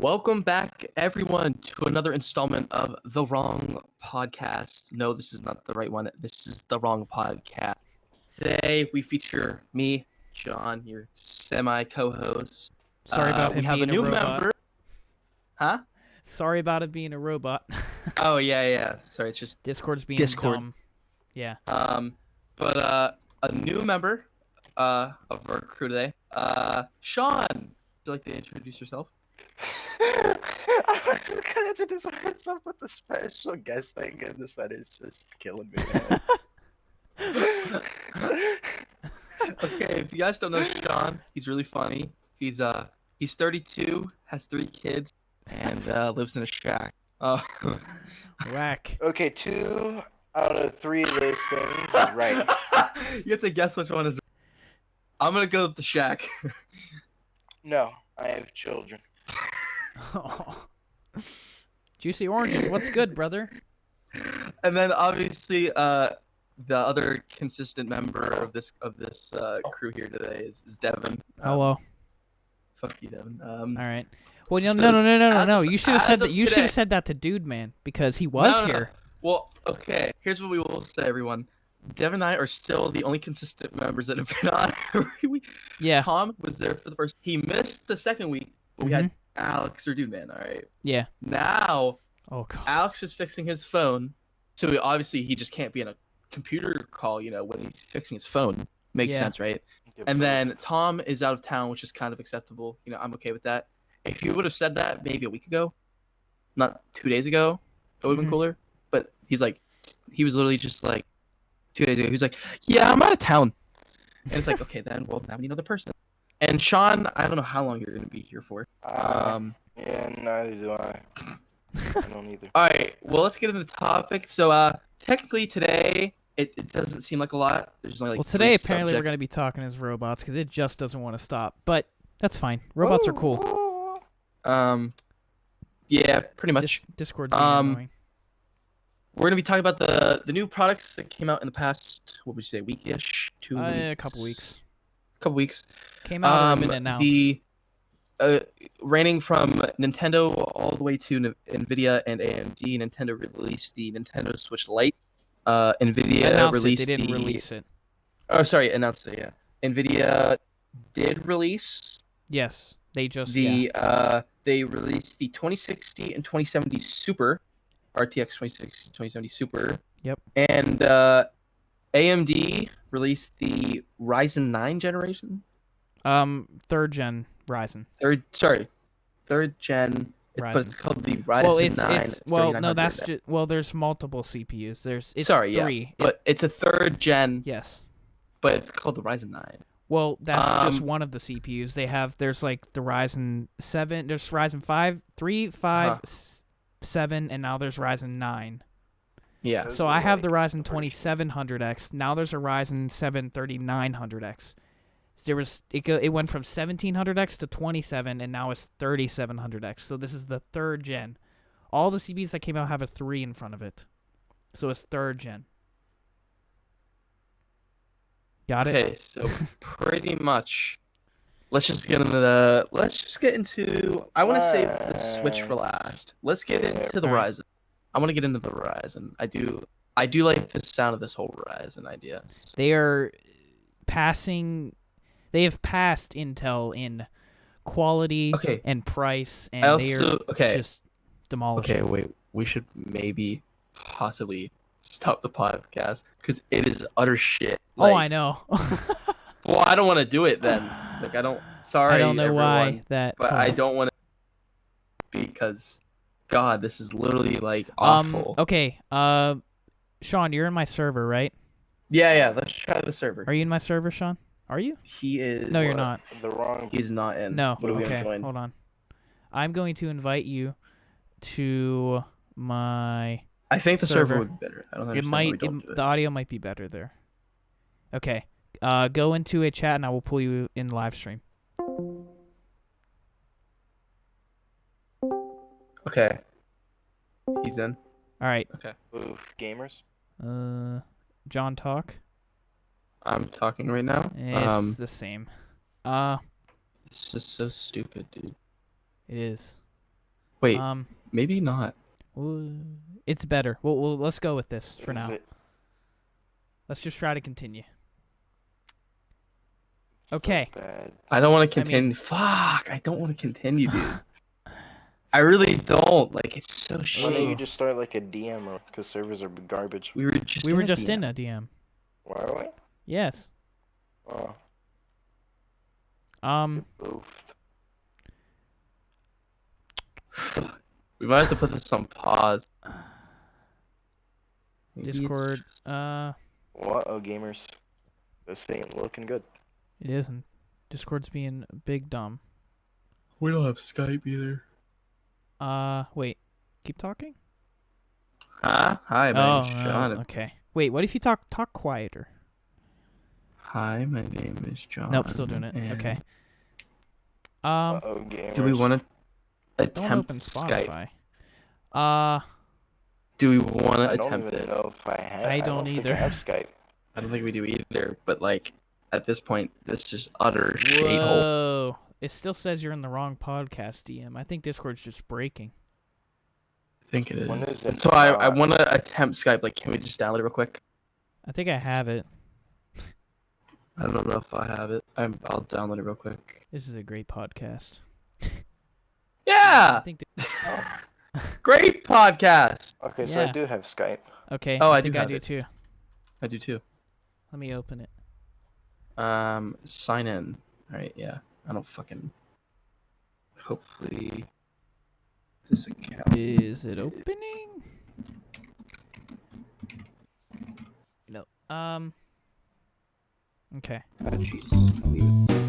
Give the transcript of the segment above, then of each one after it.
Welcome back, everyone, to another installment of the Wrong Podcast. No, this is not the right one. This is the Wrong Podcast. Today, we feature me, John, your semi-co-host. Sorry about we him have being a new robot. member. Huh? Sorry about it being a robot. Oh, yeah. Sorry, it's just Discord's being Discord. dumb. Yeah. But a new member of our crew today. Sean, would you like to introduce yourself? I was gonna introduce myself with the special guest thing, and this that is just killing me, man. Okay, if you guys don't know Sean, he's really funny. He's 32, has 3 kids, and lives in a shack. Whack. Okay, 2 out of 3 of those things, right? You have to guess which one is. I'm gonna go with the shack. No, I have children. Oh. Juicy oranges. What's good, brother? And then obviously, the other consistent member of this crew here today is Devon. Hello. Fuck you, Devon. All right. Well, so no. You should have as said that. of You should today- have said that to Dude Man because he was No. here. Well, okay. Here's what we will say, everyone. Devon and I are still the only consistent members that have been on every week. Yeah. Tom was there for the first. He missed the second week, but we had Alex or Dude Man. All right. Yeah. Now Oh god. Alex is fixing his phone, so he just can't be in a computer call. When he's fixing his phone, makes Yeah. sense, right? Good And point. then Tom is out of town, which is kind of acceptable. I'm okay with that. If you would have said that maybe a week ago, not 2 days ago, it would have been cooler. But he was literally just like 2 days ago. He was like, "Yeah, I'm out of town," and it's like, okay, then well now we need another person. And Sean, I don't know how long you're gonna be here for. Yeah, neither do I. I don't either. All right, well let's get into the topic. So technically today it doesn't seem like a lot. There's only like Well, today 3 apparently we're subjects. gonna be talking as robots because it just doesn't want to stop. But that's fine. Robots are cool. Yeah, pretty much. Discord's being annoying. We're gonna be talking about the new products that came out in the past. What would you say, weekish? 2 weeks? A couple weeks. Couple weeks. Came out or been announced. The ranging from Nintendo all the way to Nvidia and AMD. Nintendo released the Nintendo Switch Lite. Nvidia announced released it. They didn't the. release it. Oh, sorry, announced it. Yeah, Nvidia did release Yes. They just they released the 2060 and 2070 Super, RTX 2060, 2070 Super. Yep. And AMD released the Ryzen 9 generation. 3rd gen Ryzen. Third gen. Ryzen. But it's called the Ryzen Well, 9. that's just there's multiple CPUs. It's Sorry, 3. yeah, but it's a 3rd gen. Yes. But it's called the Ryzen 9. Well, that's just one of the CPUs. There's like the Ryzen 7, there's Ryzen 5, 3, 5, 7, and now there's Ryzen 9. Yeah. Those So are I have the like Ryzen the versions. 2700X. Now there's a Ryzen 7 3900X. It went from 1700X to 27, and now it's 3700X. So this is the 3rd gen. All the CPUs that came out have a 3 in front of it. So it's 3rd gen. Got it? Okay, so pretty much, let's just get into. I want to save the Switch for last. Let's get into the Alright. Ryzen. I want to get into the Ryzen. I do like the sound of this whole Ryzen idea. They are passing. They have passed Intel in quality Okay. and price, and I they also are just demolishing. Okay, wait. We should maybe possibly stop the podcast because it is utter shit. Oh, I know. Well, I don't want to do it then. Like, I don't. Sorry, I don't know everyone, why that. but I don't want to because, God, this is literally like awful. Okay. Sean, you're in my server, right? Yeah. Let's try the server. Are you in my server, Sean? Are you? He is. No, you're not. The wrong. He's not in. No. What are we Okay. gonna join? Hold on. I'm going to invite you to my. I think the server. server would be better. I don't It understand might. why we don't do it. The audio might be better there. Okay. Go into a chat and I will pull you in live stream. Okay. He's in. All right. Okay. Oof, gamers. John talk. I'm talking right now. It's the same. It's just so stupid, dude. It is. Wait, maybe not. It's better. Well, let's go with this for Is now. it Let's just try to continue. so Okay. bad? I don't want to I mean- continue. Fuck, I don't want to continue, dude. I really don't. Like, it's so Why don't you shitty. just start like a DM because servers are garbage? We were just We in were a just DM. in a DM. Why are we? Yes. Oh, Um. both. We might have to put this on pause. Maybe it's- Discord. What? Oh, gamers. This ain't looking good. It isn't. Discord's being big dumb. We don't have Skype either. Wait. Keep talking. Huh? Hi, my name's John. Okay. Wait. What if you talk quieter? Hi, my name is John. Nope. Still doing it. and Okay. Oh, gamers. Do we want to Don't attempt open Skype? Spotify. Do we want to I don't attempt even it? know if I have. I I don't think either. I have Skype. I don't think we do either. But like, at this point, this is utter shade hole. Whoa. It still says you're in the wrong podcast, DM. I think Discord's just breaking. I think it When is. is it So I not? want to attempt Skype. Like, can we just download it real quick? I think I have it. I don't know if I have it. I'll download it real quick. This is a great podcast. I Yeah, think. great podcast. Okay, so I Yeah. do have Skype. Okay. Oh, I think do I have do it. too. I do too. Let me open it. Sign in. All right, yeah. I don't fucking. Hopefully, this account. Is it opening? No. Okay. Oh, jeez.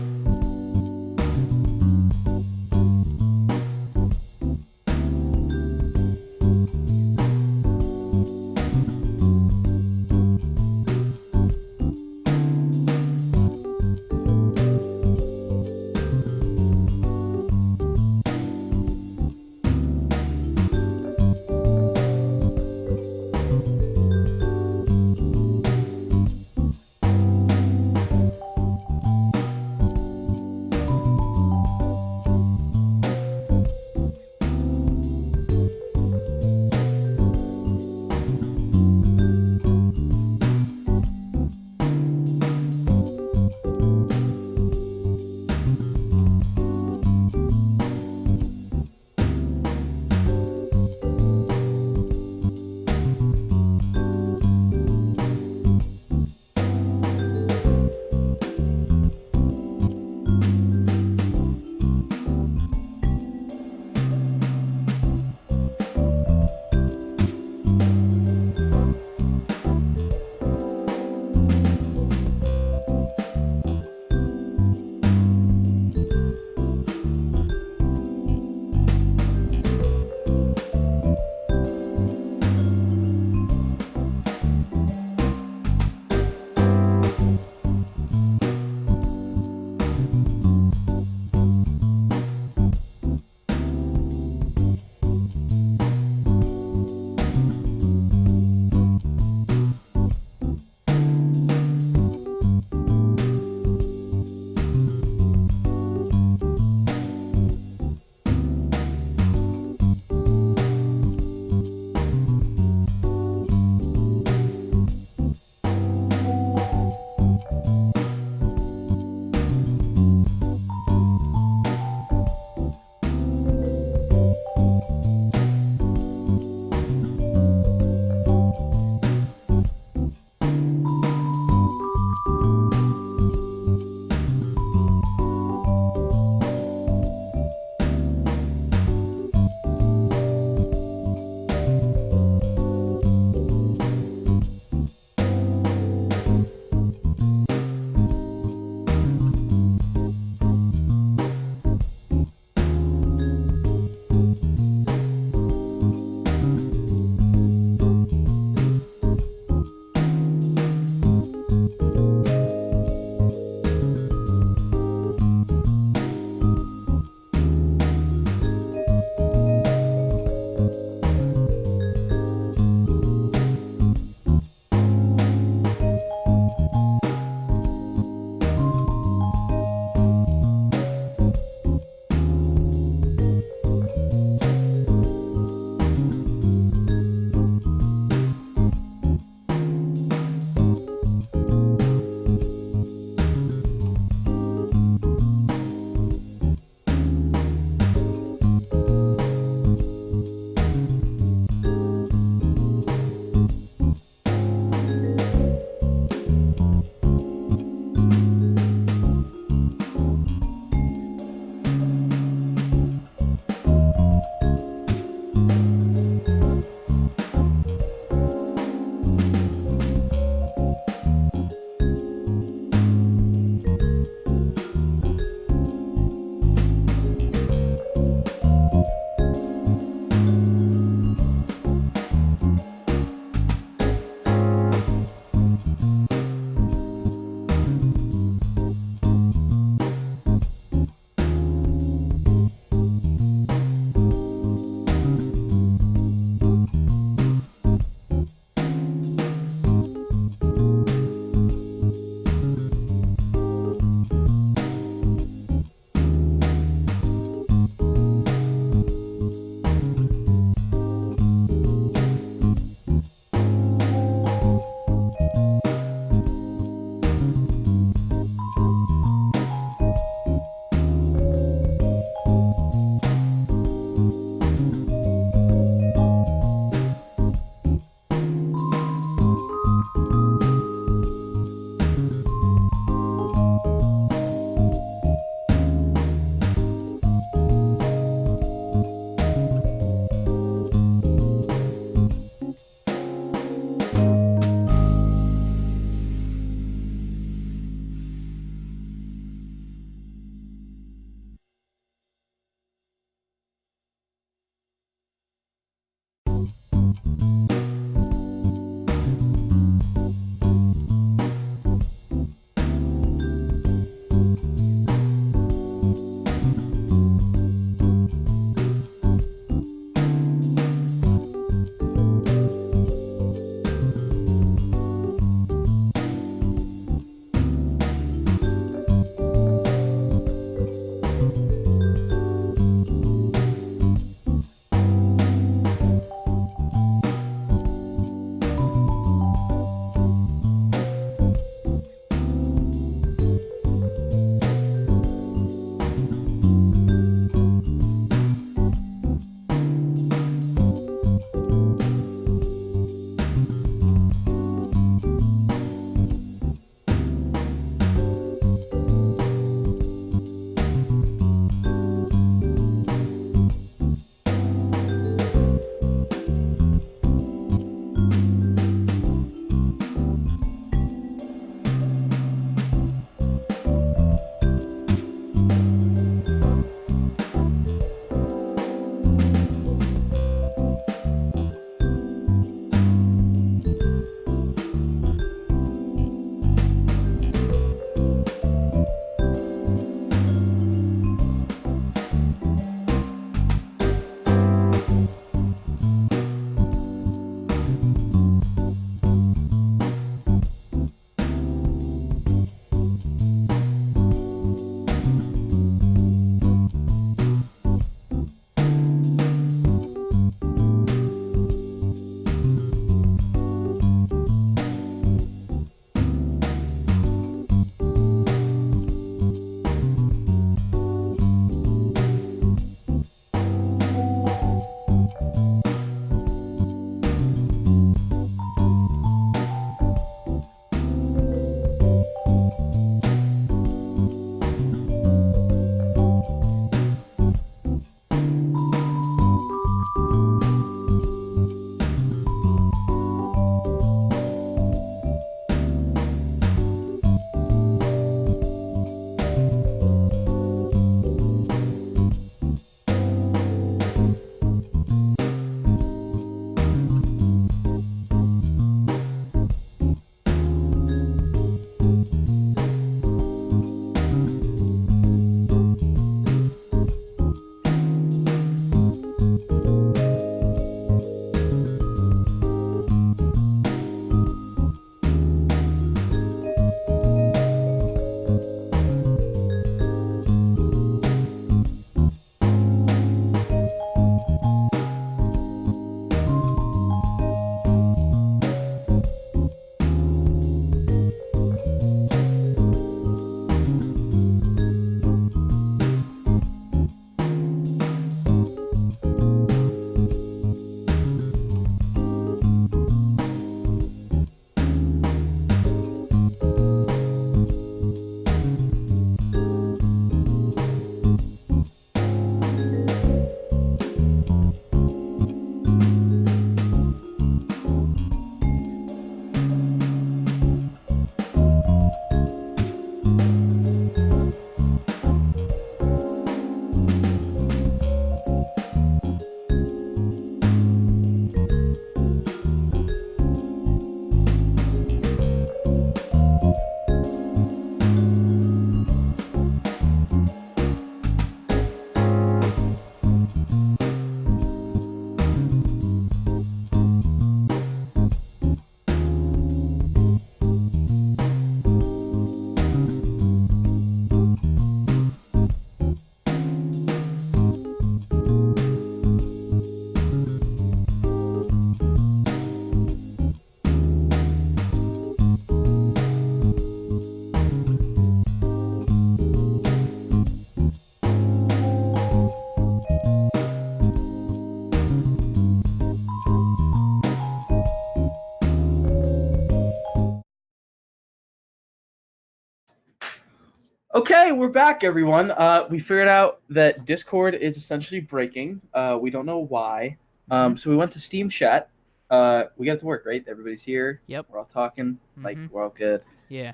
Okay, we're back, everyone. We figured out that Discord is essentially breaking. We don't know why. So we went to Steam Chat. We got to work, right? Everybody's here. Yep. We're all talking. Like, Mhm. we're all good. Yeah.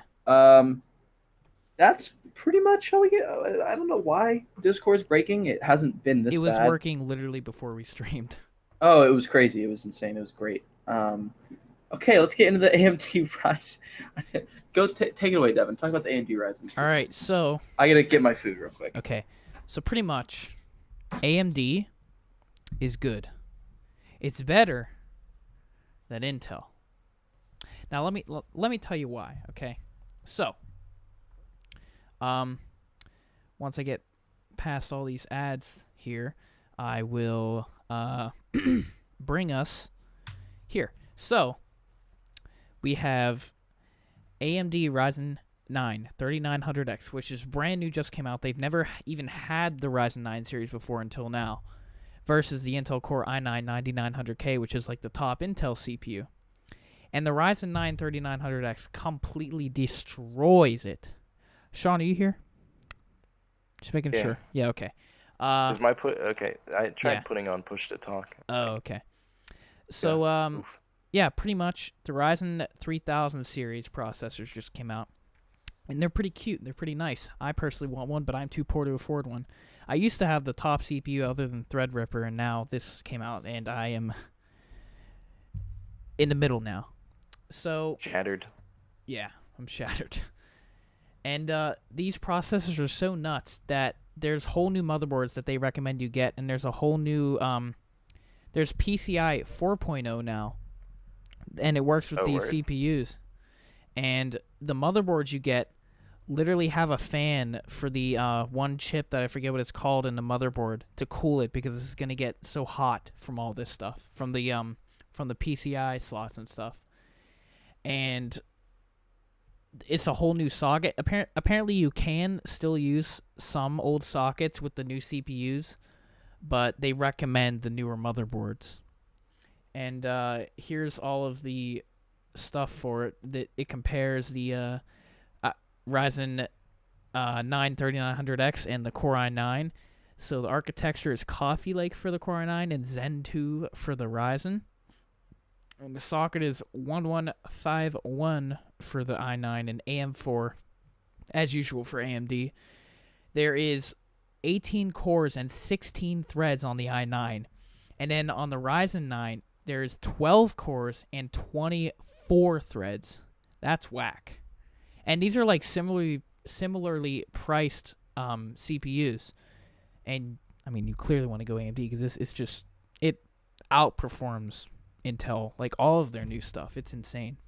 That's pretty much how we get. I don't know why Discord's breaking. It hasn't been this It was bad. working literally before we streamed. Oh, it was crazy. It was insane. It was great. Okay, let's get into the AMD Rise. Go take it away, Devon. Talk about the AMD Ryzen. All right, so I gotta get my food real quick. okay, so pretty much, AMD is good. It's better than Intel. Now let me tell you why. Okay, so once I get past all these ads here, I will bring us here. So we have AMD Ryzen 9 3900X, which is brand new, just came out. They've never even had the Ryzen 9 series before until now, versus the Intel Core i9 9900K, which is like the top Intel CPU. And the Ryzen 9 3900X completely destroys it. Sean, are you here? Just making sure. Yeah, okay. Is my okay, I tried putting on push to talk. Oh, okay. So, yeah, pretty much the Ryzen 3000 series processors just came out. And they're pretty cute. They're pretty nice. I personally want one, but I'm too poor to afford one. I used to have the top CPU other than Threadripper, and now this came out, and I am in the middle now. So Shattered. Yeah, I'm shattered. And these processors are so nuts that there's whole new motherboards that they recommend you get, and there's a whole new there's PCI 4.0 now, and it works with these CPUs. And the motherboards you get literally have a fan for the one chip that I forget what it's called in the motherboard to cool it, because it's gonna get so hot from all this stuff from the PCI slots and stuff. And it's a whole new socket. Apparently, you can still use some old sockets with the new CPUs, but they recommend the newer motherboards. And here's all of the stuff for it. That it compares the Ryzen 9 3900X and the Core i9. So the architecture is Coffee Lake for the Core i9 and Zen 2 for the Ryzen. And the socket is 1151 for the i9 and AM4, as usual for AMD. There is 18 cores and 16 threads on the i9. And then on the Ryzen 9, there's 12 cores and 24 threads. That's whack. And these are like similarly priced CPUs. And, I mean, you clearly want to go AMD because this is just, it outperforms Intel, like all of their new stuff. It's insane.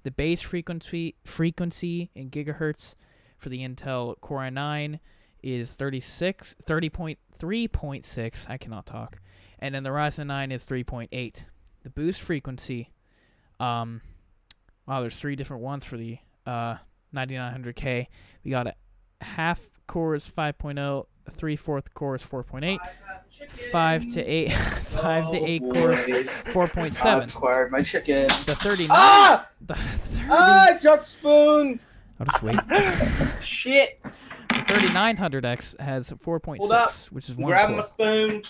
The base frequency in gigahertz for the Intel Core i9 is 30.3.6. I cannot talk. And then the Ryzen 9 is 3.8. The boost frequency, wow, there's 3 different ones for the 9900K. We got a half core is 5.0, 3/4 core is 4.8. 5 to 8 cores, 4.7. I've acquired my chicken. The 39. I dropped spoon. I'll just wait. Shit. The 3900X has 4.6, which is 1 Grab core. my spoon.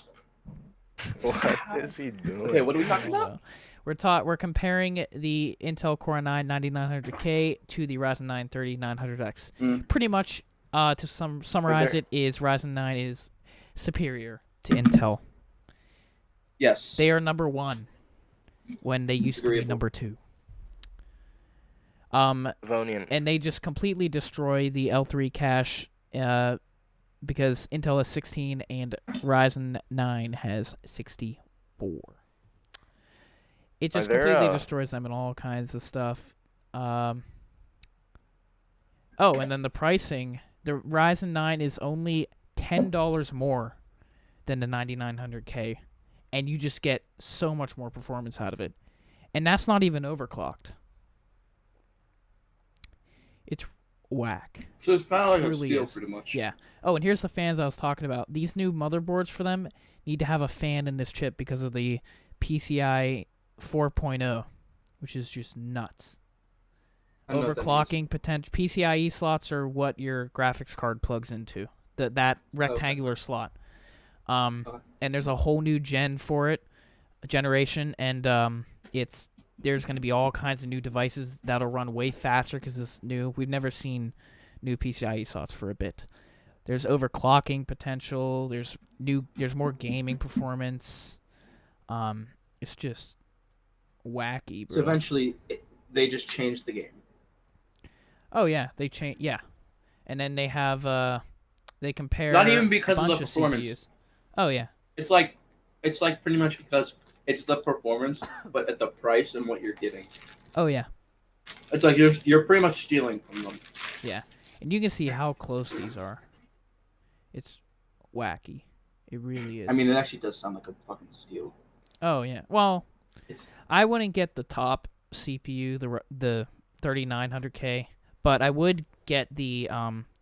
What is he doing? Okay, what are we talking about? We're comparing the Intel Core i9 9900K to the Ryzen 9 3900X. Pretty much, to summarize it, is Ryzen 9 is superior to Intel. Yes. They are number 1 when they used to be number 2. Devonian. And they just completely destroy the L3 cache because Intel has 16 and Ryzen 9 has 64. It just completely destroys them and all kinds of stuff. Oh, and then the pricing. The Ryzen 9 is only $10 more than the 9900K, and you just get so much more performance out of it. And that's not even overclocked. It's whack. So it's kind of like a Truly steal, is. pretty much. Yeah. Oh, and here's the fans I was talking about. These new motherboards for them need to have a fan in this chip because of the PCI 4.0, which is just nuts. Overclocking potential. PCIe slots are what your graphics card plugs into. That rectangular slot. And there's a whole new generation, and there's going to be all kinds of new devices that'll run way faster because it's new. We've never seen new PCIe slots for a bit. There's overclocking potential. There's more gaming performance. It's just wacky, bro. So eventually, they just changed the game. Oh yeah, they change. Yeah, and then they have they compare Not even because a of bunch the of performance. CPUs. Oh yeah. It's like pretty much because it's the performance, but at the price and what you're getting. Oh yeah. It's like you're pretty much stealing from them. Yeah, and you can see how close these are. It's wacky. It really is. I mean, it actually does sound like a fucking steal. Oh yeah. Well, It's- I wouldn't get the top CPU, the 3900K, but I would get the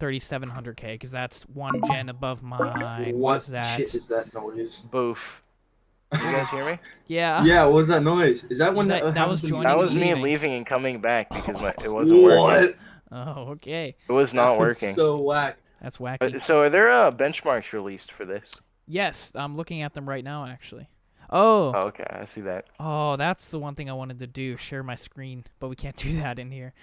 3700K because that's one gen above mine. What's that? Shit is that noise? Boof. You guys hear me? Yeah. Yeah, what was that noise? Is that when That- that happens was when you- joining That was me leaving. leaving and coming back because it wasn't working. What? Oh, okay. It was not That was working. so whack. That's wacky. So are there benchmarks released for this? Yes, I'm looking at them right now, actually. Oh. Oh, okay, I see that. Oh, that's the one thing I wanted to do, share my screen, but we can't do that in here.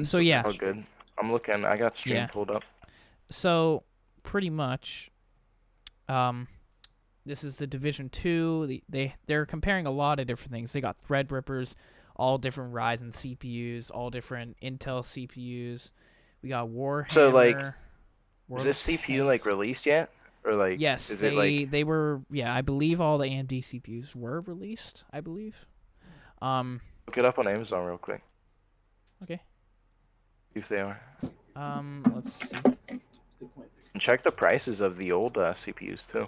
So yeah. Oh, good. I'm looking. I got stream Yeah. pulled up. So pretty much, this is the Division 2. They're comparing a lot of different things. They got Threadrippers, all different Ryzen CPUs, all different Intel CPUs. We got Warhammer. So, like, World Is this of CPU like Tanks. released yet? Or like Yes, is they it like they were. Yeah, I believe all the AMD CPUs were released. I believe. look it up on Amazon real quick. Okay. See if they are. Let's see. Good point. And check the prices of the old CPUs too.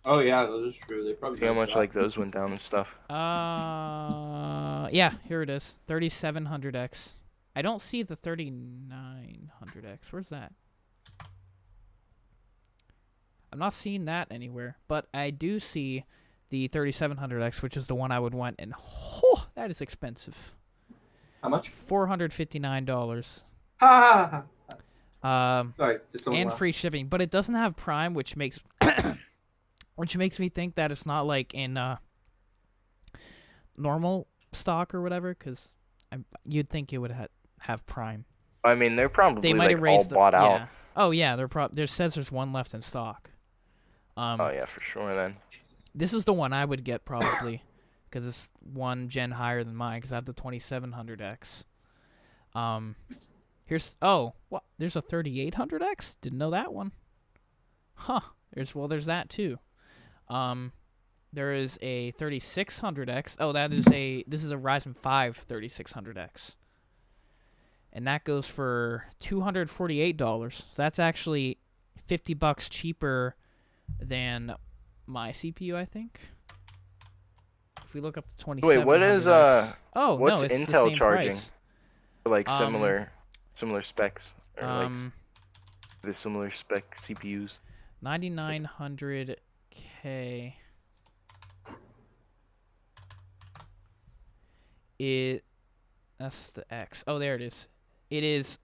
Oh yeah, that is true. They probably See how did much that. like those went down and stuff. Yeah, here it is. 3700X. I don't see the 3900X. Where's that? I'm not seeing that anywhere, but I do see the 3700X, which is the one I would want, and that is expensive. How much? $459. Ha! Sorry, just someone And laughed. free shipping, but it doesn't have Prime, which makes me think that it's not like in normal stock or whatever, because you'd think it would have Prime. I mean, they're probably They might like have all raised bought out. Yeah. Oh yeah, there says there's one left in stock. Oh yeah, for sure then. This is the one I would get probably, because it's one gen higher than mine, because I have the 2700X. There's a 3800X. Didn't know that one. Huh. There's that too. There is a 3600X. Oh, this is a Ryzen 5 3600X. And that goes for $248. So that's actually $50 cheaper than my CPU, I think. If we look up the 2700X. Wait, what is Oh, what's no, it's Intel the same charging? price. For, like similar specs or like Um, the similar spec CPUs? 9900K. That's the X. Oh, there it is. It is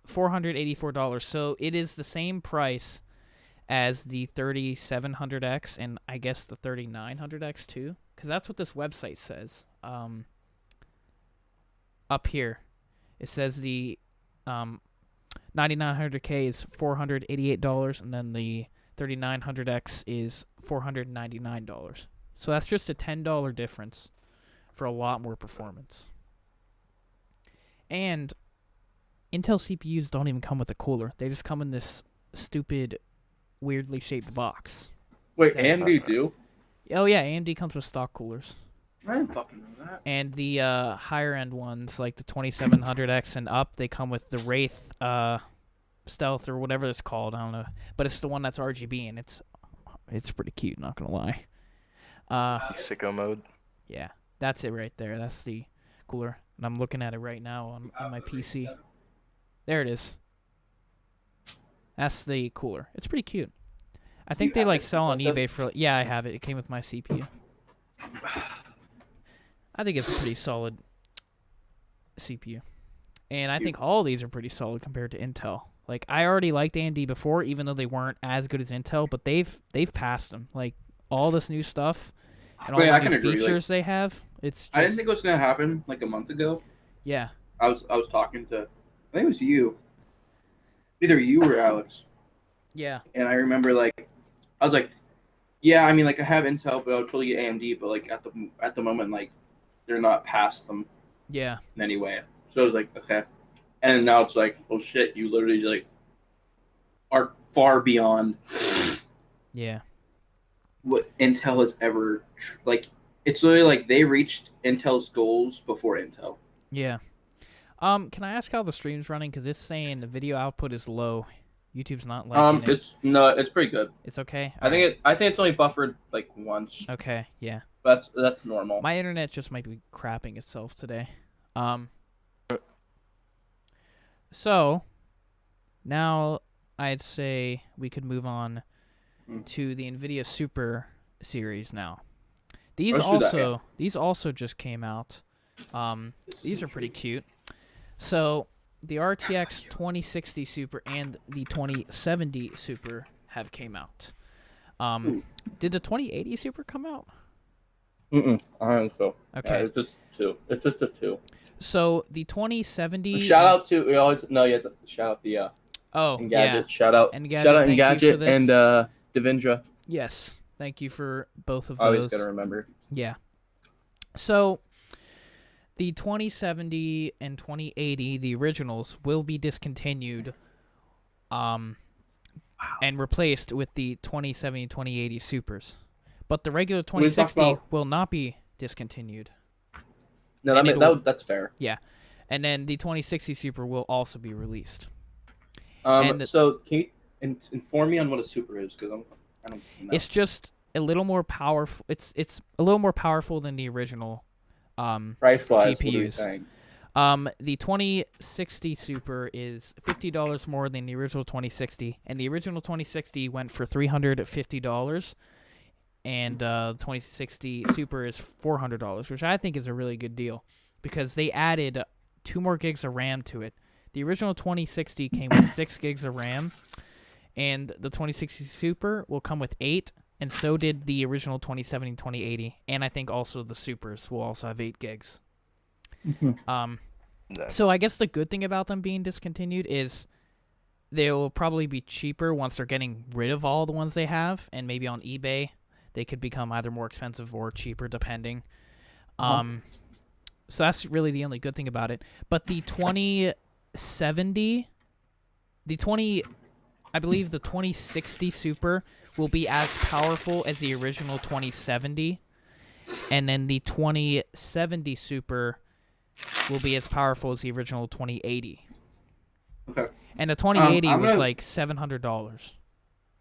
$484. So it is the same price as the 3700X and I guess the 3900X too, because that's what this website says. Up here, it says the 9900K is $488, and then the 3900X is $499. So that's just a $10 difference for a lot more performance. And Intel CPUs don't even come with a cooler. They just come in this stupid, weirdly shaped box. Wait, Yeah. AMD do? Oh yeah, AMD comes with stock coolers. I didn't fucking know that. And the higher end ones, like the 2700X and up, they come with the Wraith Stealth or whatever it's called. I don't know, but it's the one that's RGB and it's pretty cute. Not gonna lie. Sicko mode. Yeah, that's it right there. That's the cooler, and I'm looking at it right now on my PC. There it is. That's the cooler. It's pretty cute. I think they like sell on eBay for. Yeah, I have it. It came with my CPU. I think it's a pretty solid CPU. And I think all these are pretty solid compared to Intel. Like, I already liked AMD before, even though they weren't as good as Intel, but they've passed them. Like, all this new stuff and all Wait, I the can new agree, like- features they have, it's just, I didn't think it was gonna happen like a month ago. yeah. I was talking to, I think it was you, either you or Alex, Yeah. and I remember like, I was like, Yeah, I mean, like I have Intel, but I would totally get AMD. But like at the moment, like they're not past them Yeah. in any way. So I was like, okay. And now it's like, oh shit, you literally like are far beyond Yeah. what Intel has ever like. It's literally like they reached Intel's goals before Intel. Yeah. Can I ask how the stream's running? Because it's saying the video output is low. YouTube's not liking it. It's pretty good. It's okay. I think it's only buffered like once. Okay. Yeah. That's normal. My internet just might be crapping itself today. So now I'd say we could move on to the NVIDIA Super series now. These also just came out. These are pretty cute. So the RTX 2060 Super and the 2070 Super have came out. Did the 2080 Super come out? I don't think so. Okay. It's just two. It's just a two. So the 2070. Shout out to we always no you have to shout out the Engadget. Yeah. Shout out Engadget and Devindra. Yes. Thank you for both of those. Always gotta remember. Yeah. So the 2070 and 2080, the originals, will be discontinued and replaced with the 2070 and 2080 Supers. But the regular 2060 will not be discontinued. No, that's fair. Yeah. And then the 2060 Super will also be released. So can you inform me on what a Super is? Because I don't know. It's just a little more powerful. It's a little more powerful than the original price-wise, GPUs. what are you saying? The 2060 Super is $50 more than the original 2060, and the original 2060 went for $350, and the 2060 Super is $400, which I think is a really good deal because they added 2 more gigs of RAM to it. The original 2060 came with 6 gigs of RAM, and the 2060 Super will come with 8, and so did the original 2070 and 2080, and I think also the Supers will also have 8 gigs. So I guess the good thing about them being discontinued is they will probably be cheaper once they're getting rid of all the ones they have, and maybe on eBay they could become either more expensive or cheaper depending. So that's really the only good thing about it. But the 2070, I believe the 2060 Super will be as powerful as the original 2070, and then the 2070 Super will be as powerful as the original 2080. Okay. And the 2080 was like $700.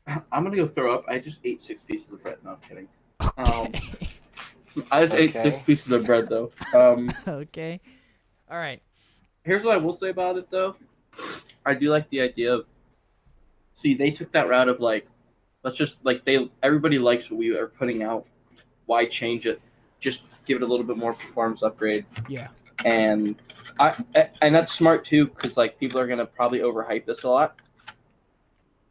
I'm gonna go throw up. I just ate 6 pieces of bread. No, I'm kidding. Okay. I just ate 6 pieces of bread though. Okay. All right. Here's what I will say about it though. I do like the idea of. See, they took that route of like, let's just like everybody likes what we are putting out. Why change it? Just give it a little bit more performance upgrade. Yeah. And that's smart too, because like people are gonna probably overhype this a lot.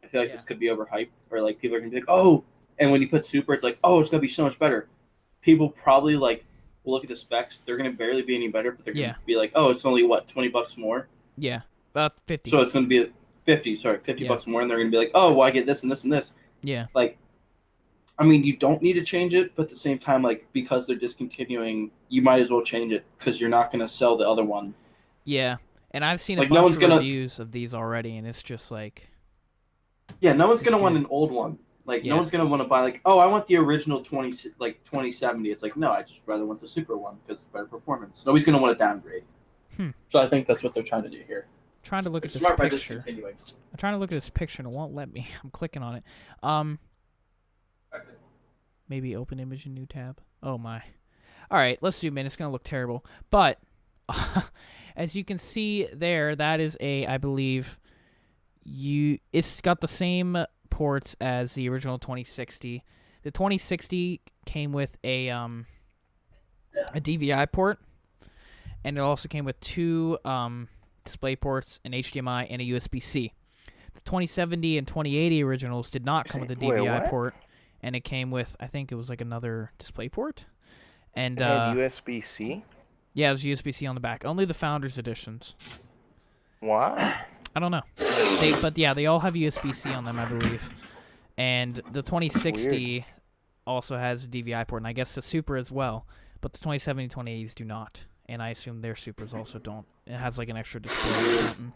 I feel like this could be overhyped, or like people are gonna be like, oh, and when you put Super, it's like, oh, it's gonna be so much better. People probably like will look at the specs. They're gonna barely be any better, but they're gonna be like, oh, it's only what, $20 more. Yeah, about 50. So it's gonna be 50 bucks more, and they're gonna be like, oh, well, I get this and this and this. Yeah. Like, I mean, you don't need to change it, but at the same time, like, because they're discontinuing, you might as well change it because you're not going to sell the other one. Yeah, and I've seen like, a bunch of reviews of these already, and it's just like... Yeah, no one's going to want an old one. Like, no one's going to want to buy, like, oh, I want the original 2070. It's like, no, I just rather want the Super one because it's better performance. Nobody's going to want to downgrade. So I think that's what they're trying to do here. I'm trying to look at this picture. I'm trying to look at this picture, and it won't let me. I'm clicking on it. Maybe open image in new tab. Oh my. All right, let's zoom in. It's going to look terrible. But as you can see there, that is I believe it's got the same ports as the original 2060. The 2060 came with a DVI port, and it also came with 2 display ports, an HDMI and a USB-C. The 2070 and 2080 originals did not come with a DVI port. And it came with, I think it was like another display port. And USB-C? Yeah, there's USB-C on the back. Only the Founders editions. Why? I don't know. But yeah, they all have USB-C on them, I believe. And the 2060 also has a DVI port, and I guess the Super as well, but the 2070 and 2080s do not, and I assume their Supers also don't. It has like an extra display or something.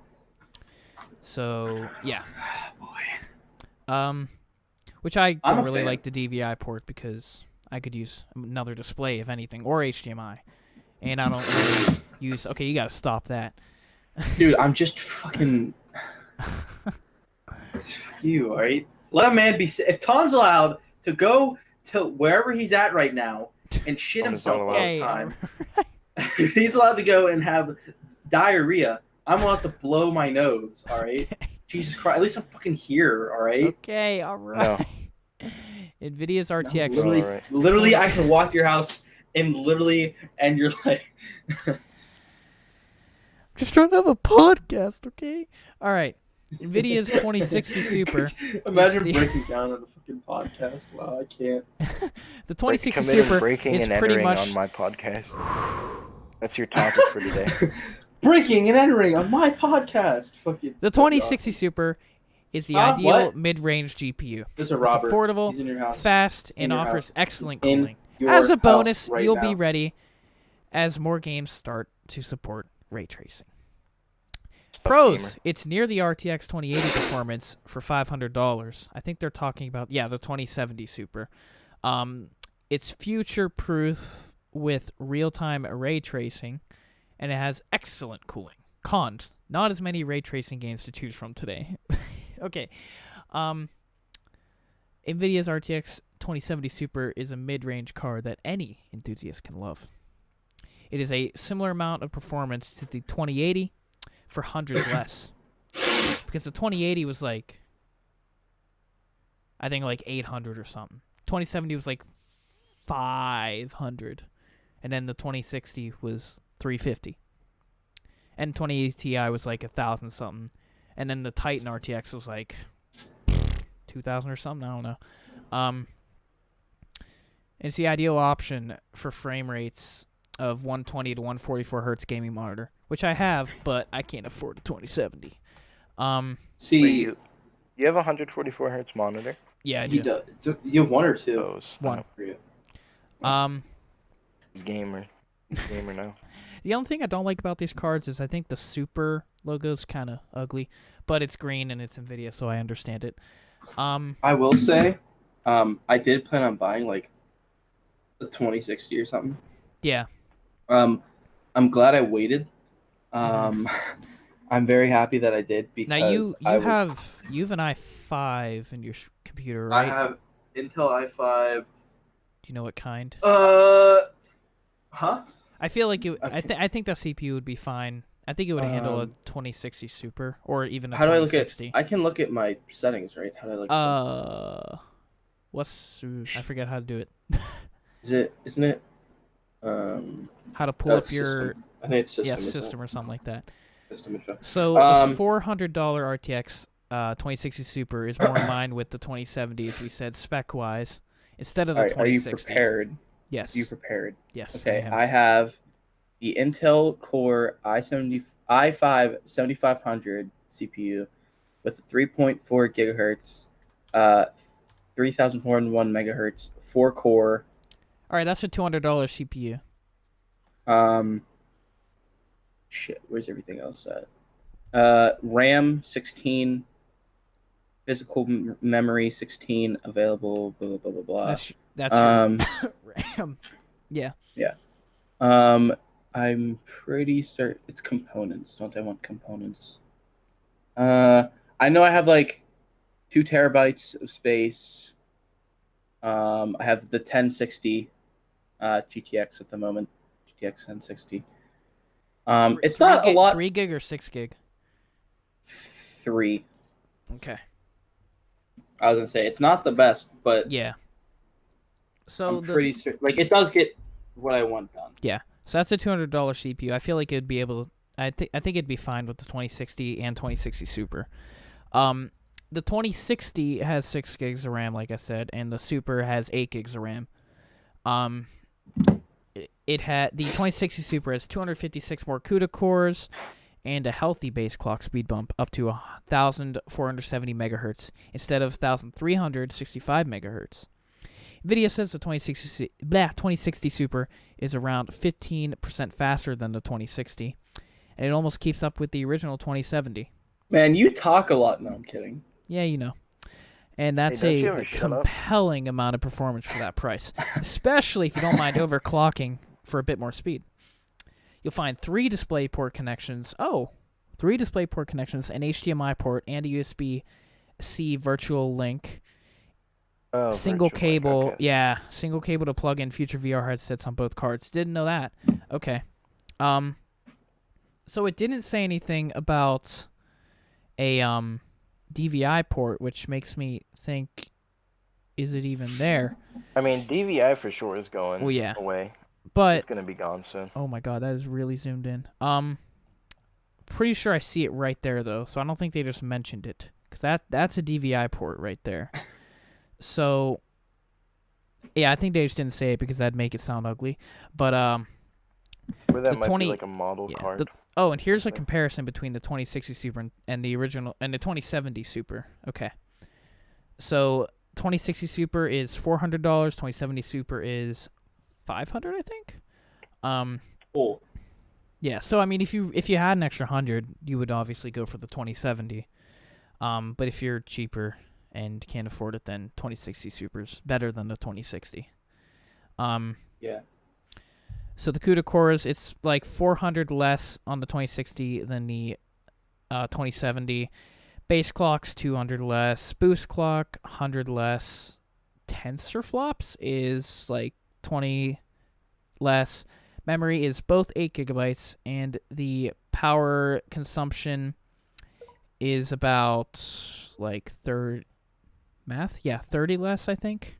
So yeah. Which I don't really like the DVI port because I could use another display if anything, or HDMI, and I don't really use. Okay, you gotta stop that. Dude, I'm just fucking. Fuck you, alright? Let a man be. If Tom's allowed to go to wherever he's at right now and shit himself all the time, he's allowed to go and have diarrhea. I'm allowed to blow my nose, alright? Jesus Christ, at least I'm fucking here, alright? Okay, alright. No. NVIDIA's RTX. No, literally, I can walk your house and you're like... Just trying to have a podcast, okay? Alright. NVIDIA's 2060 Super. Imagine breaking down on a fucking podcast. Wow, I can't. The 2060 Super breaking is and pretty entering much... on my podcast. That's your topic for today. Breaking and entering on my podcast. Fucking the 2060 Super is the ideal mid-range GPU. It's affordable, fast, and offers excellent cooling. As a bonus, you'll be ready as more games start to support ray tracing. Pros, it's near the RTX 2080 performance for $500. I think they're talking about, the 2070 Super. It's future-proof with real-time ray tracing, and it has excellent cooling. Cons, not as many ray tracing games to choose from today. Okay. NVIDIA's RTX 2070 Super is a mid-range card that any enthusiast can love. It is a similar amount of performance to the 2080 for hundreds less. Because the 2080 was like, I think like 800 or something. 2070 was like 500. And then the 2060 was 350. And 2080 Ti was like 1,000 something. And then the Titan RTX was like 2,000 or something. I don't know. It's the ideal option for frame rates of 120 to 144 hertz gaming monitor, which I have, but I can't afford a 2070. See, wait, you have a 144 hertz monitor? Yeah, I do. You have one or two? Oh, one. For you. He's gamer. He's gamer now. The only thing I don't like about these cards is I think the Super logo's kind of ugly, but it's green and it's NVIDIA, so I understand it. I will say, I did plan on buying like the 2060 or something. Yeah. I'm glad I waited. I'm very happy that I did because now you have an i5 in your computer, right? I have Intel i5. Do you know what kind? Huh? I feel like you. Okay. I think the CPU would be fine. I think it would handle a 2060 Super or even a 2060. How do I look at? I can look at my settings, right? How do I look? I forget how to do it. Isn't it? How to pull up your? System. I think it's system. Yeah, system or something like that. System info. So the $400 RTX 2060 Super is more in line with the 2070, as we said, spec wise, instead of the 2060. Are you prepared? Yes. Are you prepared? Yes. Okay, I have the Intel Core i5 7500 CPU with a 3.4 gigahertz, 3401 megahertz, 4-core. All right, that's a $200 CPU. Shit, where's everything else at? RAM 16, physical memory 16 available. Blah blah blah blah blah. That's RAM. Yeah. Yeah. I'm pretty certain it's components. Don't I want components? I know I have like 2 terabytes of space. I have the 1060 GTX at the moment. GTX 1060. It's not a lot. 3 gig or 6 gig? 3. Okay. I was gonna say it's not the best, but yeah. So I'm pretty certain, like, it does get what I want done. Yeah. So that's a $200 CPU. I feel like it'd be able. I think it'd be fine with the 2060 and 2060 Super. The 2060 has 6 gigs of RAM, like I said, and the Super has 8 gigs of RAM. The 2060 Super has 256 more CUDA cores and a healthy base clock speed bump up to 1,470 megahertz instead of 1,365 megahertz. NVIDIA says the 2060 Super is around 15% faster than the 2060, and it almost keeps up with the original 2070. Man, you talk a lot. No, I'm kidding. Yeah, you know. And that's don't you a ever shut up? compelling amount of performance for that price, especially if you don't mind overclocking for a bit more speed. You'll find 3 DisplayPort connections. 3 DisplayPort connections, an HDMI port, and a USB-C virtual link. Oh, Single virtual mic, cable, okay. yeah, single cable to plug in future VR headsets on both cards. Didn't know that. Okay. So it didn't say anything about a DVI port, which makes me think, is it even there? I mean, DVI for sure is going yeah. away. But It's gonna be gone soon. oh my god, that is really zoomed in. Pretty sure I see it right there though, so I don't think they just mentioned it, because that's a DVI port right there. So yeah, I think they just didn't say it because that'd make it sound ugly. But Or that the might 20 be like a model card. and here's a comparison between the 2060 Super and the original and the 2070 Super. Okay. So 2060 Super is $400, 2070 Super is $500, I think. Cool. Yeah, so I mean, if you had an extra 100, you would obviously go for the 2070. But if you're cheaper and can't afford it, then 2060 Super's better than the 2060. Yeah. So the CUDA cores, it's like 400 less on the 2060 than the 2070. Base clock's 200 less. Boost clock, 100 less. Tensor flops is like 20 less. Memory is both 8 gigabytes, and the power consumption is about like 30 less, I think.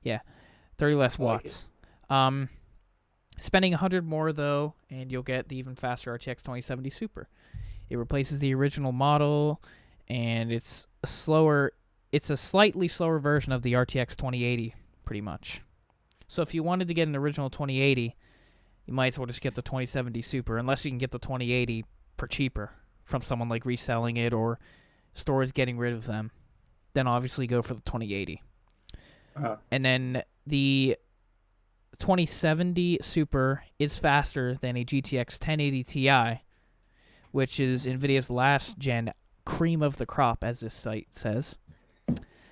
Yeah, 30 less watts. Spending 100 more though, and you'll get the even faster RTX 2070 Super. It replaces the original model, and it's a slightly slower version of the RTX 2080, pretty much. So if you wanted to get an original 2080, you might as well just get the 2070 Super, unless you can get the 2080 for cheaper from someone like reselling it or stores getting rid of them. Then obviously go for the 2080. And then the 2070 Super is faster than a GTX 1080 Ti, which is NVIDIA's last gen cream of the crop, as this site says.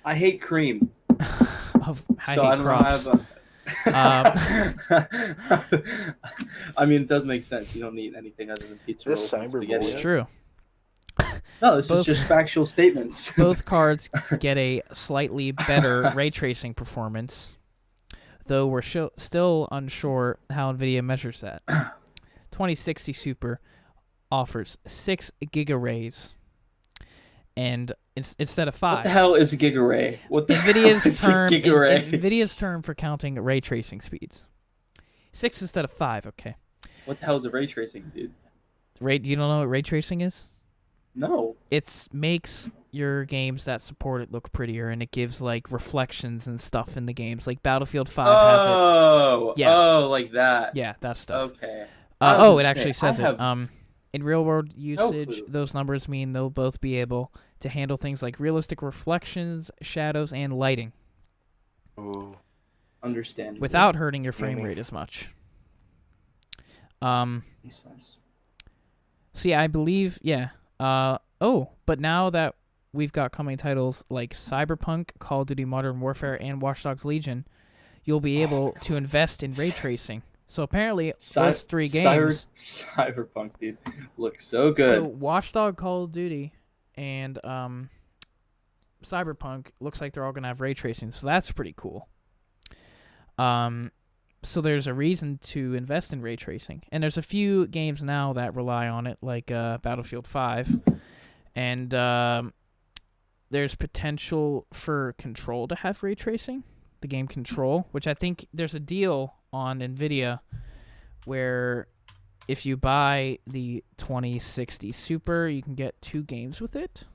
I hate cream. I hate crops. I mean, it does make sense. You don't need anything other than pizza rolls and spaghetti. It's true. No, this is just factual statements. Both cards get a slightly better ray tracing performance, though we're still unsure how NVIDIA measures that. 2060 Super offers 6 gigaраys, and instead of 5. What the hell is a gigaray? What the NVIDIA's hell is a gigaray? NVIDIA's term for counting ray tracing speeds. 6 instead of 5. Okay. What the hell is a ray tracing, dude? You don't know what ray tracing is? No. It makes your games that support it look prettier, and it gives like reflections and stuff in the games. Like Battlefield 5 has it. Yeah. Oh, like that. Yeah, that stuff. Okay. It actually says it. In real-world usage, those numbers mean they'll both be able to handle things like realistic reflections, shadows, and lighting. Ooh. Understand. Without hurting your frame rate as much. Makes sense. So yeah, I believe, yeah. But now that we've got coming titles like Cyberpunk, Call of Duty Modern Warfare, and Watch Dogs Legion, you'll be able to invest in ray tracing. So apparently, those 3 games... Cyberpunk, dude, looks so good. So Watch Dogs, Call of Duty, and Cyberpunk looks like they're all going to have ray tracing, so that's pretty cool. So there's a reason to invest in ray tracing. And there's a few games now that rely on it, like Battlefield 5. And there's potential for Control to have ray tracing, the game Control, which I think there's a deal on NVIDIA where if you buy the 2060 Super, you can get 2 games with it.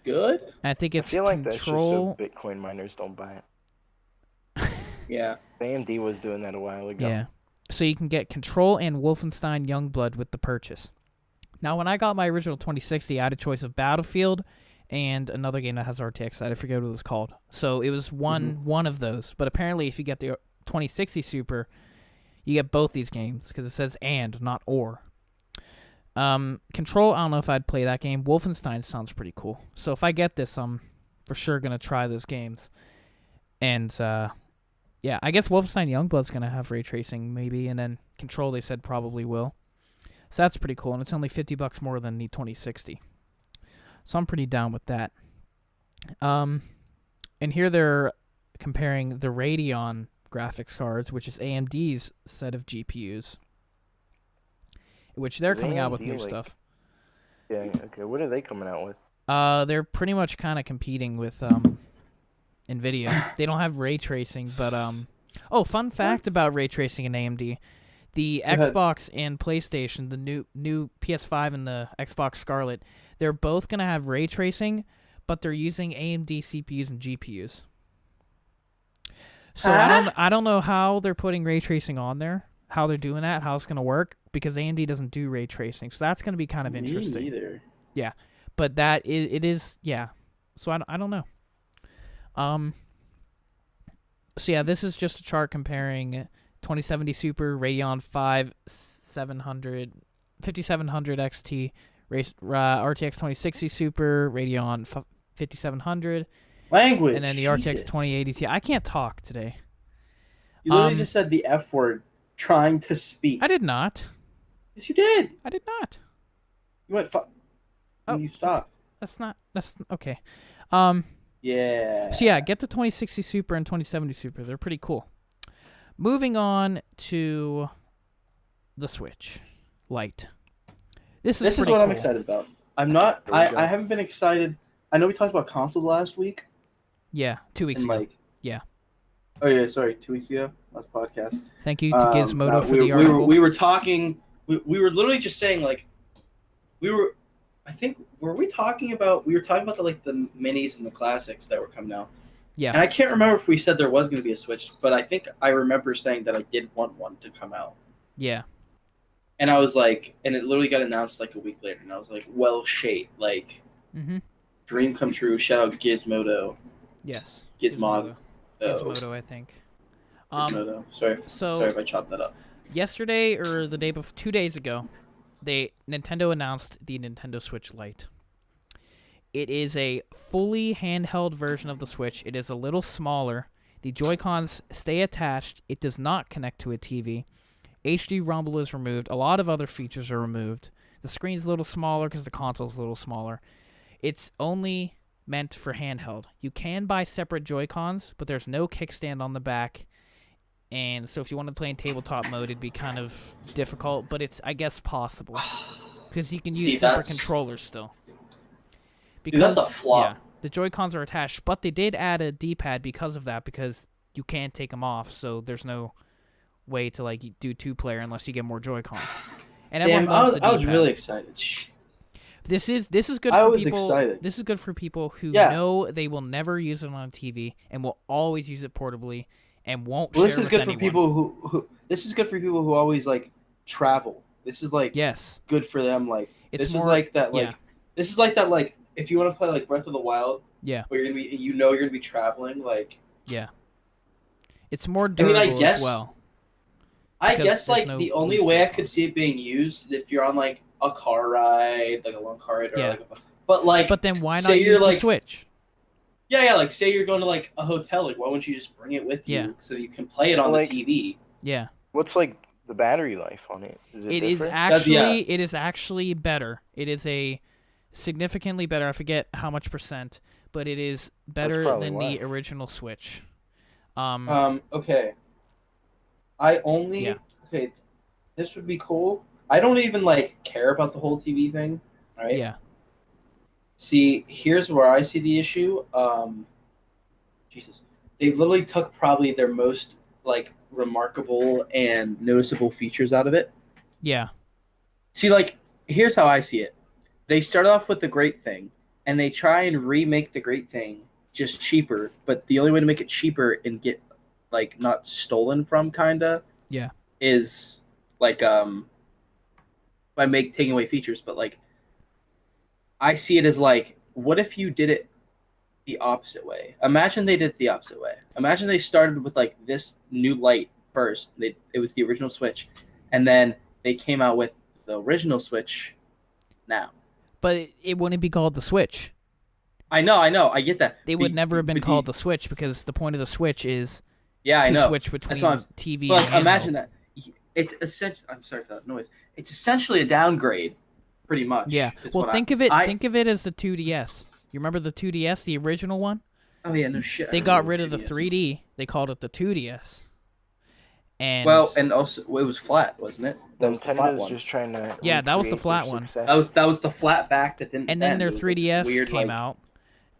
Good? I think it's I feel like Control. that's just so Bitcoin miners don't buy it. Yeah. AMD was doing that a while ago. Yeah. So you can get Control and Wolfenstein Youngblood with the purchase. Now, when I got my original 2060, I had a choice of Battlefield and another game that has RTX that I forget what it was called. So it was one of those. But apparently, if you get the 2060 Super, you get both these games because it says and, not or. Control, I don't know if I'd play that game. Wolfenstein sounds pretty cool. So if I get this, I'm for sure going to try those games. And, yeah, I guess Wolfenstein Youngblood's going to have ray tracing, maybe. And then Control, they said, probably will. So that's pretty cool. And it's only $50 more than the 2060. So I'm pretty down with that. And here they're comparing the Radeon graphics cards, which is AMD's set of GPUs, which they're coming out with new stuff. Yeah, okay. What are they coming out with? They're pretty much kind of competing with NVIDIA. They don't have ray tracing, but fun fact about ray tracing in AMD. The Xbox and PlayStation, the new PS5 and the Xbox Scarlet, they're both going to have ray tracing, but they're using AMD CPUs and GPUs. So I don't know how they're putting ray tracing on there, how they're doing that, how it's going to work, because AMD doesn't do ray tracing. So that's going to be kind of interesting. Me neither. Yeah, but it is, yeah. So I don't know. So yeah, this is just a chart comparing 2070 Super, Radeon 5 5700 XT, RTX 2060 Super, Radeon 5700. Language. And then the RTX 2080 Ti. I can't talk today. You literally just said the F word trying to speak. I did not. Yes, you did. I did not. You went and you stopped. That's okay. Yeah. So yeah, get the 2060 Super and 2070 Super. They're pretty cool. Moving on to the Switch Lite. This is what cool. I'm excited about. I'm not. I haven't been excited. I know we talked about consoles last week. Yeah, 2 weeks ago. Yeah. Oh yeah, sorry, 2 weeks ago, last podcast. Thank you to Gizmodo for the article. We were talking. We were literally just saying like, I think we were talking about the minis and the classics that were coming out. Yeah. And I can't remember if we said there was going to be a Switch, but I think I remember saying that I did want one to come out. Yeah. And I was like, and it literally got announced like a week later, and I was like, well, shit, like, dream come true. Shout out Gizmodo. Yes. Gizmodo. Gizmodo, I think. Gizmodo. Sorry if I chopped that up. Yesterday or the day before, 2 days ago, Nintendo announced the Nintendo Switch Lite. It is a fully handheld version of the Switch. It is a little smaller. The Joy-Cons stay attached. It does not connect to a TV. HD rumble is removed. A lot of other features are removed. The screen's a little smaller because the console's a little smaller. It's only meant for handheld. You can buy separate Joy-Cons, but there's no kickstand on the back. And so if you want to play in tabletop mode, it'd be kind of difficult, but it's, I guess, possible. Because you can use separate controllers still. Because, that's a flaw. Yeah, the Joy-Cons are attached, but they did add a D-pad because of that, because you can't take them off, so there's no way to like do two-player unless you get more Joy-Cons. And everyone loves the D-pad. I was really excited. This is good for people. Excited. This is good for people who know they will never use it on TV and will always use it portably and won't share this is with good anyone. For people who this is good for people who always like travel. This is like good for them. Like it's this more, is like that. Like this is like that. Like if you want to play like Breath of the Wild. Yeah. Where you're gonna be, you're gonna be traveling. Like. Yeah. It's more durable as well. I guess like the only way I could see it being used if you're on like a car ride, like a long car ride, or but then why not use the Switch? Yeah, like say you're going to like a hotel, like why wouldn't you just bring it with you so you can play it on the TV? Yeah. What's like the battery life on it? Is it different? It is actually better. It is a significantly better. I forget how much percent, but it is better than the original Switch. Okay. Okay, this would be cool. I don't even like care about the whole TV thing, right? Yeah. See, here's where I see the issue. Jesus, they literally took probably their most like remarkable and noticeable features out of it. Yeah. See, like, here's how I see it. They start off with the great thing, and they try and remake the great thing just cheaper. But the only way to make it cheaper and get like not stolen from, kinda, is like by taking away features. But like, I see it as like what if you did it the opposite way? Imagine they did it the opposite way. Imagine they started with like this new light first. It was the original Switch, and then they came out with the original Switch now. But it wouldn't be called the Switch. I know, I get that. They would never have been called the Switch because the point of the Switch is to switch between TV and handheld. Imagine that. It's essentially. I'm sorry for that noise. It's essentially a downgrade, pretty much. Yeah. Well, think of it as the 2DS. You remember the 2DS, the original one? Oh yeah, no shit. They got rid of the 3D. They called it the 2DS. And and also it was flat, wasn't it? That was the flat one. Just trying to. Yeah, that was the flat one. That was the flat back that didn't. And then their 3DS weird, came out.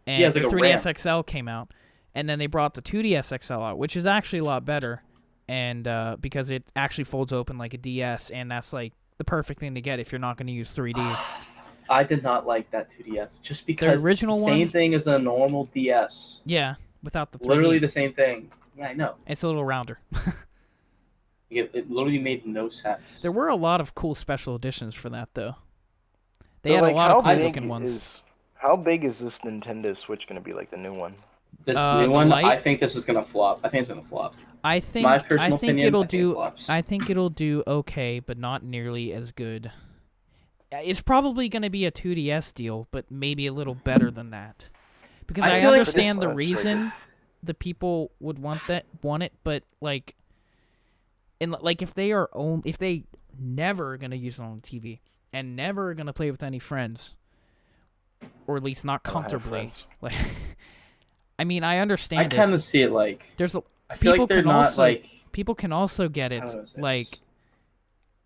And yeah, it was their like 3DS XL came out. And then they brought the 2DS XL out, which is actually a lot better. And because it actually folds open like a DS, and that's like the perfect thing to get if you're not going to use 3D. I did not like that 2DS just because the original it's the same thing as a normal DS. Yeah, without the 3D. Literally the same thing. Yeah, I know. It's a little rounder. It literally made no sense. There were a lot of cool special editions for that, though. They had a lot of cool looking ones. How big is this Nintendo Switch going to be, like the new one? This new one, I think this is going to flop. I think it's going to flop. I think it'll do okay, but not nearly as good. It's probably going to be a 2DS deal, but maybe a little better than that. Because I understand the reason the people would want it, but like, if they never going to use it on TV and never going to play with any friends, or at least not comfortably, like, I mean, I understand. I kind of see it like I feel like they're not like people can also get it like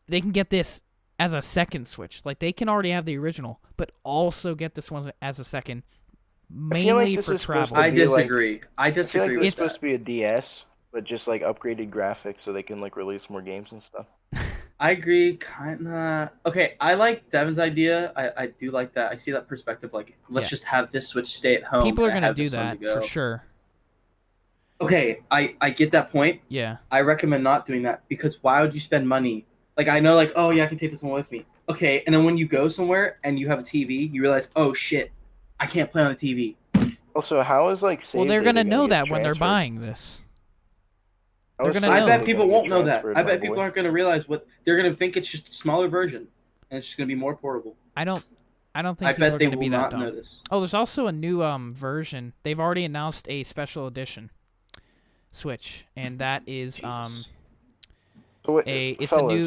they can get this as a second Switch. Like they can already have the original, but also get this one as a second, mainly for travel. I disagree. I feel like with it's supposed to be a DS, but just like upgraded graphics so they can like release more games and stuff. I agree, kinda. Okay, I like Devon's idea. I do like that. I see that perspective. Like, let's just have this Switch stay at home. People are gonna do that for sure. Okay, I get that point. Yeah. I recommend not doing that because why would you spend money? Like, I know, like, oh yeah, I can take this one with me. Okay, and then when you go somewhere and you have a TV, you realize, oh shit, I can't play on the TV. Also, how is like? Well, they're gonna know that when they're buying this. I bet people won't know that. I bet people aren't going to realize what they're going to think. It's just a smaller version, and it's just going to be more portable. I don't think people are going to be that dumb. Oh, there's also a new version. They've already announced a special edition Switch, and that is it's a new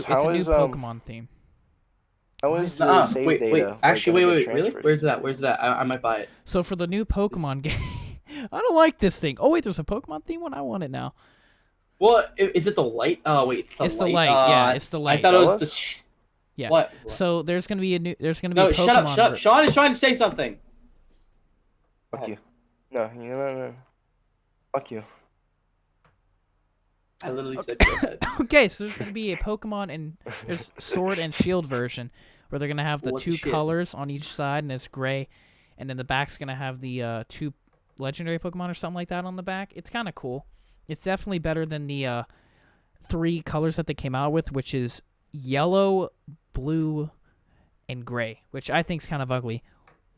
Pokemon theme. How is the save wait, data? Actually, wait, really? Where's that? I might buy it. So for the new Pokemon game, I don't like this thing. Oh wait, there's a Pokemon theme one. I want it now. Well, is it the light? Oh wait, it's the light. Yeah, it's the light. I thought it was the. Yeah. What? So there's gonna be a Pokemon. No, shut up! Sean is trying to say something. Fuck you. No. Fuck you. I literally said go ahead. Okay, so there's gonna be a Pokemon and there's Sword and Shield version where they're gonna have the two colors on each side and it's gray, and then the back's gonna have the two legendary Pokemon or something like that on the back. It's kind of cool. It's definitely better than the 3 colors that they came out with, which is yellow, blue, and gray, which I think is kind of ugly.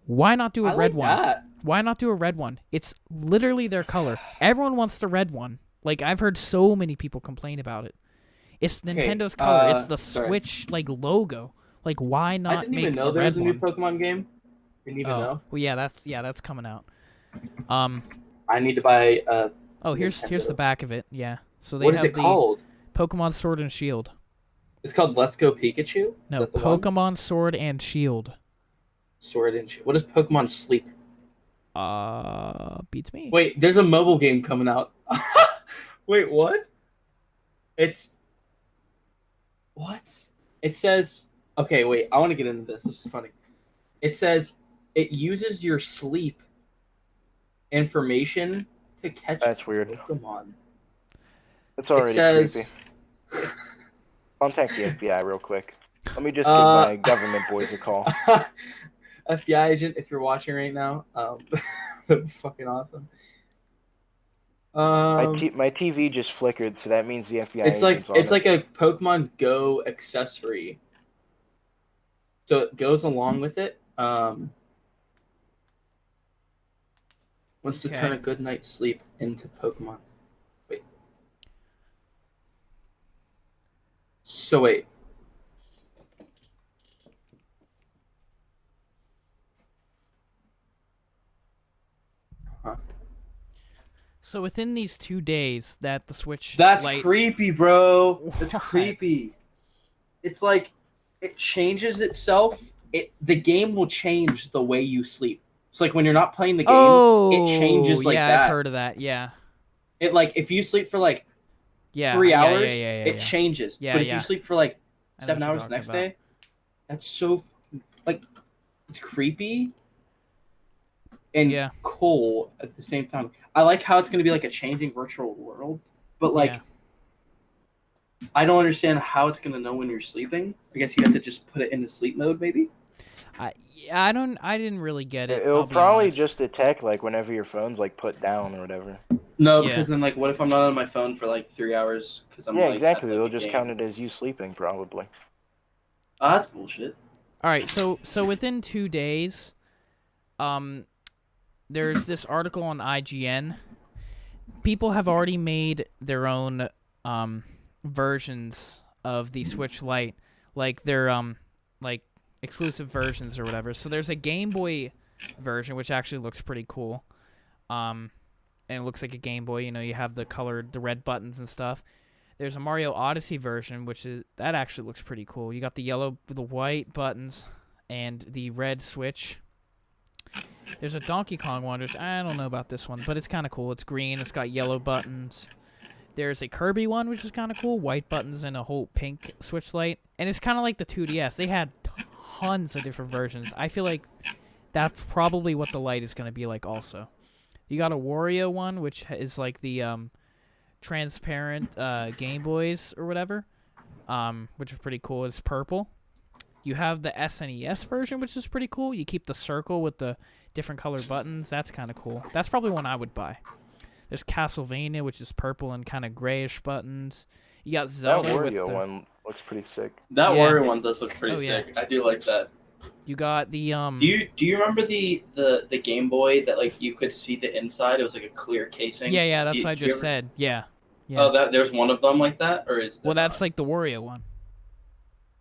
Why not do a red one? Why not do a red one? It's literally their color. Everyone wants the red one. Like, I've heard so many people complain about it. It's Nintendo's color. It's the Switch like logo. Like, why not? I didn't even know there was a new Pokemon game. Didn't even know. Well, yeah, that's coming out. I need to buy. Here's the back of it. Yeah. So they what have is it called? Pokemon Sword and Shield. It's called Let's Go Pikachu? No, Pokemon Sword and Shield. Sword and Shield. What is Pokemon Sleep? Beats me. Wait, there's a mobile game coming out. Wait, what? What? It says... Okay, wait, I want to get into this. This is funny. It says it uses your sleep information to catch Pokemon. That's already creepy. Contact the FBI real quick. Let me just give my government boys a call. FBI agent, if you're watching right now, that'd be fucking awesome. My TV just flickered, so that means the FBI. It's like a Pokemon Go accessory. So it goes along with it. wants to Okay. turn a good night's sleep into Pokemon. Wait. So wait. Huh. So within these 2 days that the Switch That's Lite... creepy, bro. That's What? creepy. It's like it changes itself. The game will change the way you sleep. It's like when you're not playing the game, it changes like yeah, that. I've heard of that. Yeah. It like if you sleep for like Yeah. 3 yeah, hours, yeah, it changes. Yeah, but if yeah. you sleep for like I know 7 what you're hours the talking next about. day, that's so like it's creepy and Yeah. cool at the same time. I like how it's going to be like a changing virtual world, but like Yeah. I don't understand how it's going to know when you're sleeping. I guess you have to just put it into sleep mode, maybe. I didn't really get it. It'll I'll be probably honest. just detect like whenever your phone's like put down or whatever. No, Yeah. because then like, what if I'm not on my phone for like 3 hours? Because I'm Yeah, like, exactly. at, They'll like, a just game. count it as you sleeping, probably. Oh, that's bullshit. All right, so within 2 days, there's this article on IGN. People have already made their own versions of the Switch Lite, like their like exclusive versions or whatever. So there's a Game Boy version which actually looks pretty cool. And it looks like a Game Boy, you have the red buttons and stuff. There's a Mario Odyssey version, that actually looks pretty cool. You got the white buttons and the red Switch. There's a Donkey Kong one, which I don't know about this one, but it's kind of cool. It's green, it's got yellow buttons. There's a Kirby one, which is kind of cool. White buttons and a whole pink Switch Lite. And it's kind of like the 2DS. They had tons of different versions. I feel like that's probably what the Lite is going to be like also. You got a Wario one, which is like the transparent Game Boys or whatever, which is pretty cool. It's purple. You have the SNES version, which is pretty cool. You keep the circle with the different colored buttons. That's kind of cool. That's probably one I would buy. There's Castlevania, which is purple and kind of grayish buttons. You got Zelda. That with Wario the... one looks pretty sick. That Yeah. Wario one does look pretty Oh, sick. I do like that. You got the Do you remember the Game Boy that like you could see the inside? It was like a clear casing. Yeah, that's what I Do you just ever- said. Yeah. Oh, there's one of them like that, or is that Well, that's not? like the Wario one.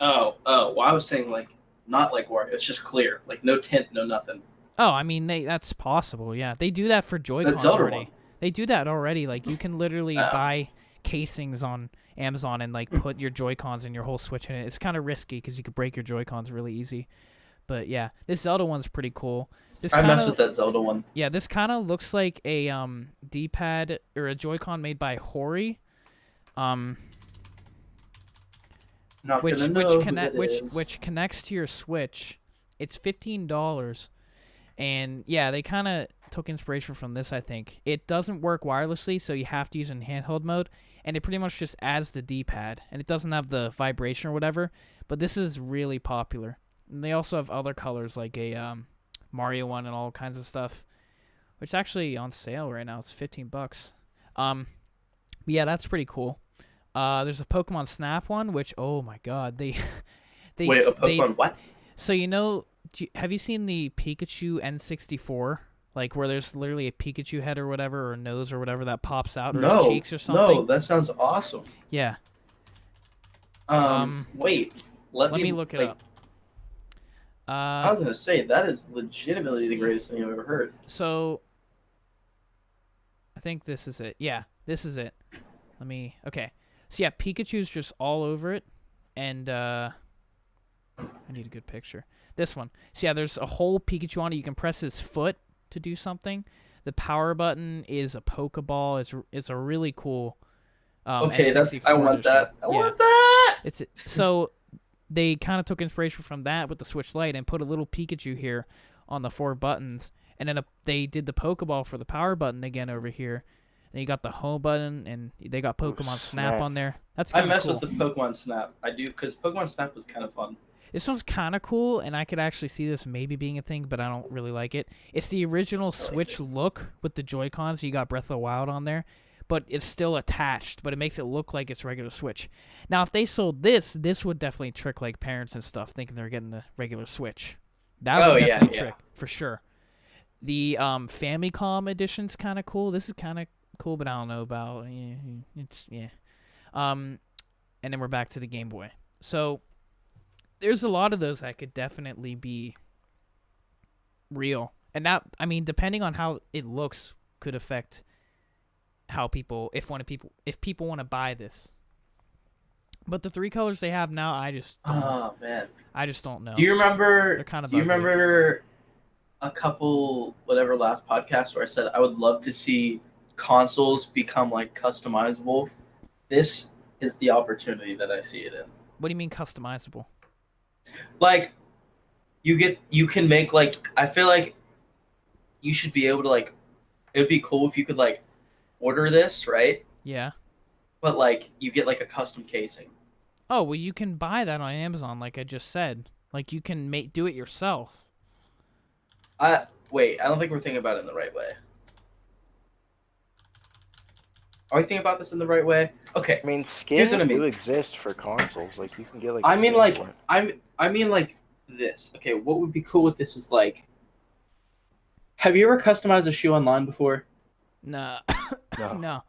Oh. Well, I was saying like not like Wario. It's just clear, like no tint, no nothing. Oh, I mean, that's possible. Yeah, they do that for Joy-Cons Zelda already. one. They do that already. Like you can literally Oh. buy casings on Amazon and like put your Joy-Cons and your whole Switch in it. It's kind of risky because you could break your Joy-Cons really easy. But yeah, this Zelda one's pretty cool. This I messed kinda, with that Zelda one. Yeah, this kind of looks like a D-pad or a Joy-Con made by Hori. Not Which gonna know who connect that is. which connects to your Switch. It's $15, and yeah, they kind of took inspiration from this. I think it doesn't work wirelessly, so you have to use it in handheld mode, and it pretty much just adds the D-pad, and it doesn't have the vibration or whatever. But this is really popular, and they also have other colors like a Mario one and all kinds of stuff, which is actually on sale right now. It's $15. Yeah, that's pretty cool. There's a Pokemon Snap one, which oh my god, they Wait, a Pokemon what? So have you seen the Pikachu N64? Like where there's literally a Pikachu head or whatever, or a nose or whatever that pops out, or his cheeks or something. No, that sounds awesome. Yeah. Wait. Let me look it like, up. I was gonna say that is legitimately the greatest thing I've ever heard. So I think this is it. Yeah, this is it. Okay. So yeah, Pikachu's just all over it, and I need a good picture. This one. So yeah, there's a whole Pikachu on it. You can press his foot to do something. The power button is a Pokeball. It's a really cool. Okay, N64 I want edition. that. I Yeah. want that. So they kind of took inspiration from that with the Switch Lite and put a little Pikachu here on the 4 buttons, and then they did the Pokeball for the power button again over here. And you got the home button, and they got Pokemon Snap on there. That's I kind of messed cool. with the Pokemon Snap. I do because Pokemon Snap was kind of fun. This one's kind of cool, and I could actually see this maybe being a thing, but I don't really like it. It's the original Switch look with the Joy-Cons. You got Breath of the Wild on there, but it's still attached, but it makes it look like it's regular Switch. Now, if they sold this would definitely trick like parents and stuff thinking they're getting the regular Switch. That would definitely trick, for sure. The Famicom edition's kind of cool. This is kind of cool, but I don't know about it's yeah. And then we're back to the Game Boy. So there's a lot of those that could definitely be real, and that I mean, depending on how it looks, could affect how people if people want to buy this. But the 3 colors they have now, I just don't know. Do you remember? They're kind of do you ugly. remember a couple last podcast where I said I would love to see consoles become like customizable? This is the opportunity that I see it in. What do you mean customizable? Like you can make like I feel like you should be able to like it would be cool if you could like order this, right? Yeah. But like you get like a custom casing. Oh, well, you can buy that on Amazon, like I just said. Like you can do it yourself. Wait, I don't think we're thinking about it in the right way. Are we thinking about this in the right way? Okay. I mean, skins do exist for consoles. Like you can get like. I mean like this. Okay, what would be cool with this is like. Have you ever customized a shoe online before? No. No. No.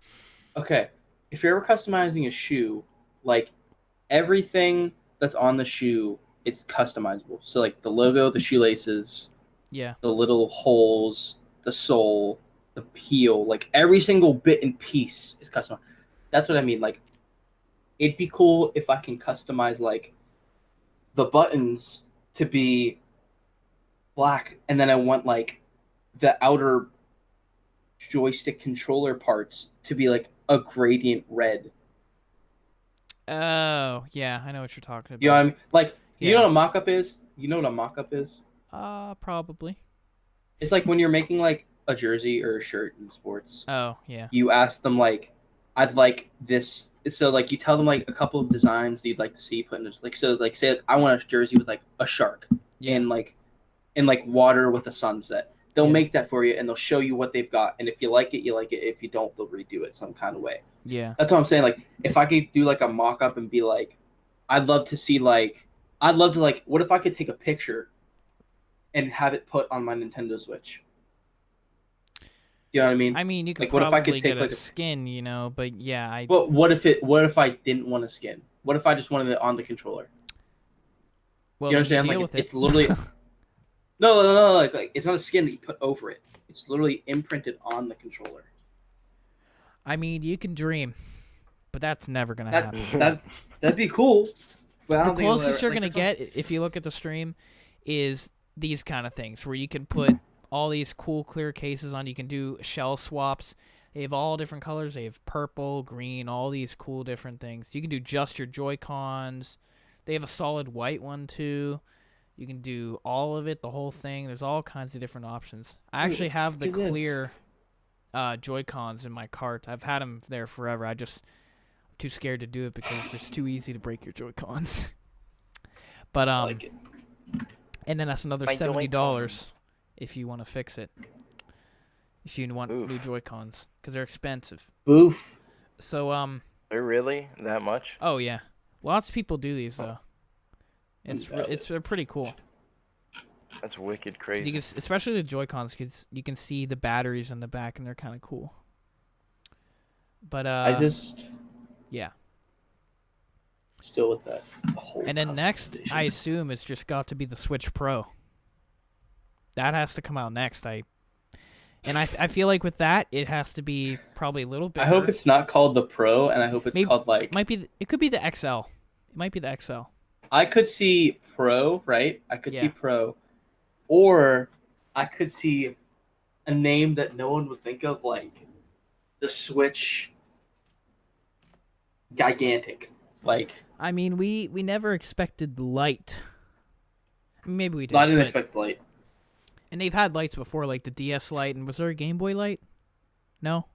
Okay, if you're ever customizing a shoe, like everything that's on the shoe is customizable. So like the logo, the shoelaces, Yeah. the little holes, the sole, the heel, like every single bit and piece is customized. That's what I mean. Like, it'd be cool if I can customize like the buttons to be black, and then I want like the outer joystick controller parts to be like a gradient red. Oh, yeah, I know what you're talking about. You know what I mean? Like, Yeah. you know what a mock-up is? You know what a mock-up is? Probably. It's like when you're making like a jersey or a shirt in sports. Oh, yeah. You ask them like, I'd like this. So like you tell them like a couple of designs that you'd like to see put in this. Like, so like say like, I want a jersey with like a shark and like water with a sunset. They'll make that for you and they'll show you what they've got. And if you like it, you like it. If you don't, they'll redo it some kind of way. Yeah. That's what I'm saying. Like, if I could do like a mock-up and be like, I'd love to like, what if I could take a picture and have it put on my Nintendo Switch? You know what I mean? I mean, you could like, what if I probably could take get like a skin, you know, but yeah, But what if I didn't want a skin? What if I just wanted it on the controller? well, You then understand? deal Like, with it's it. literally no, like it's not a skin that you put over it. It's literally imprinted on the controller. I mean, you can dream, but that's never gonna happen. That'd be cool. But I The don't think closest you're like, gonna get, if you look at the stream, is these kind of things where you can put all these cool clear cases on. You can do shell swaps. They have all different colors. They have purple, green, all these cool different things. You can do just your Joy-Cons. They have a solid white one too. You can do all of it, the whole thing. There's all kinds of different options. I actually have the clear Joy-Cons in my cart. I've had them there forever. I'm too scared to do it because it's too easy to break your Joy-Cons. But I like it. And then that's another $70 if you want to fix it. If you want new Joy-Cons, because they're expensive. Boof. So They're really that much? Oh yeah, lots of people do these though. They're pretty cool. That's wicked crazy. You can, especially the Joy-Cons, because you can see the batteries in the back, and they're kind of cool. But yeah. Still with that. And then next, I assume it's just got to be the Switch Pro. That has to come out next. I feel like with that, it has to be probably a little bit. I hope it's not called the Pro, and I hope it's called like. It could be the XL. It might be the XL. I could see Pro, right? I could see Pro, or I could see a name that no one would think of, like the Switch Gigantic. Like, I mean, we never expected light. Maybe we did. I didn't expect light. And they've had lights before, like the DS Lite, and was there a Game Boy Light? No.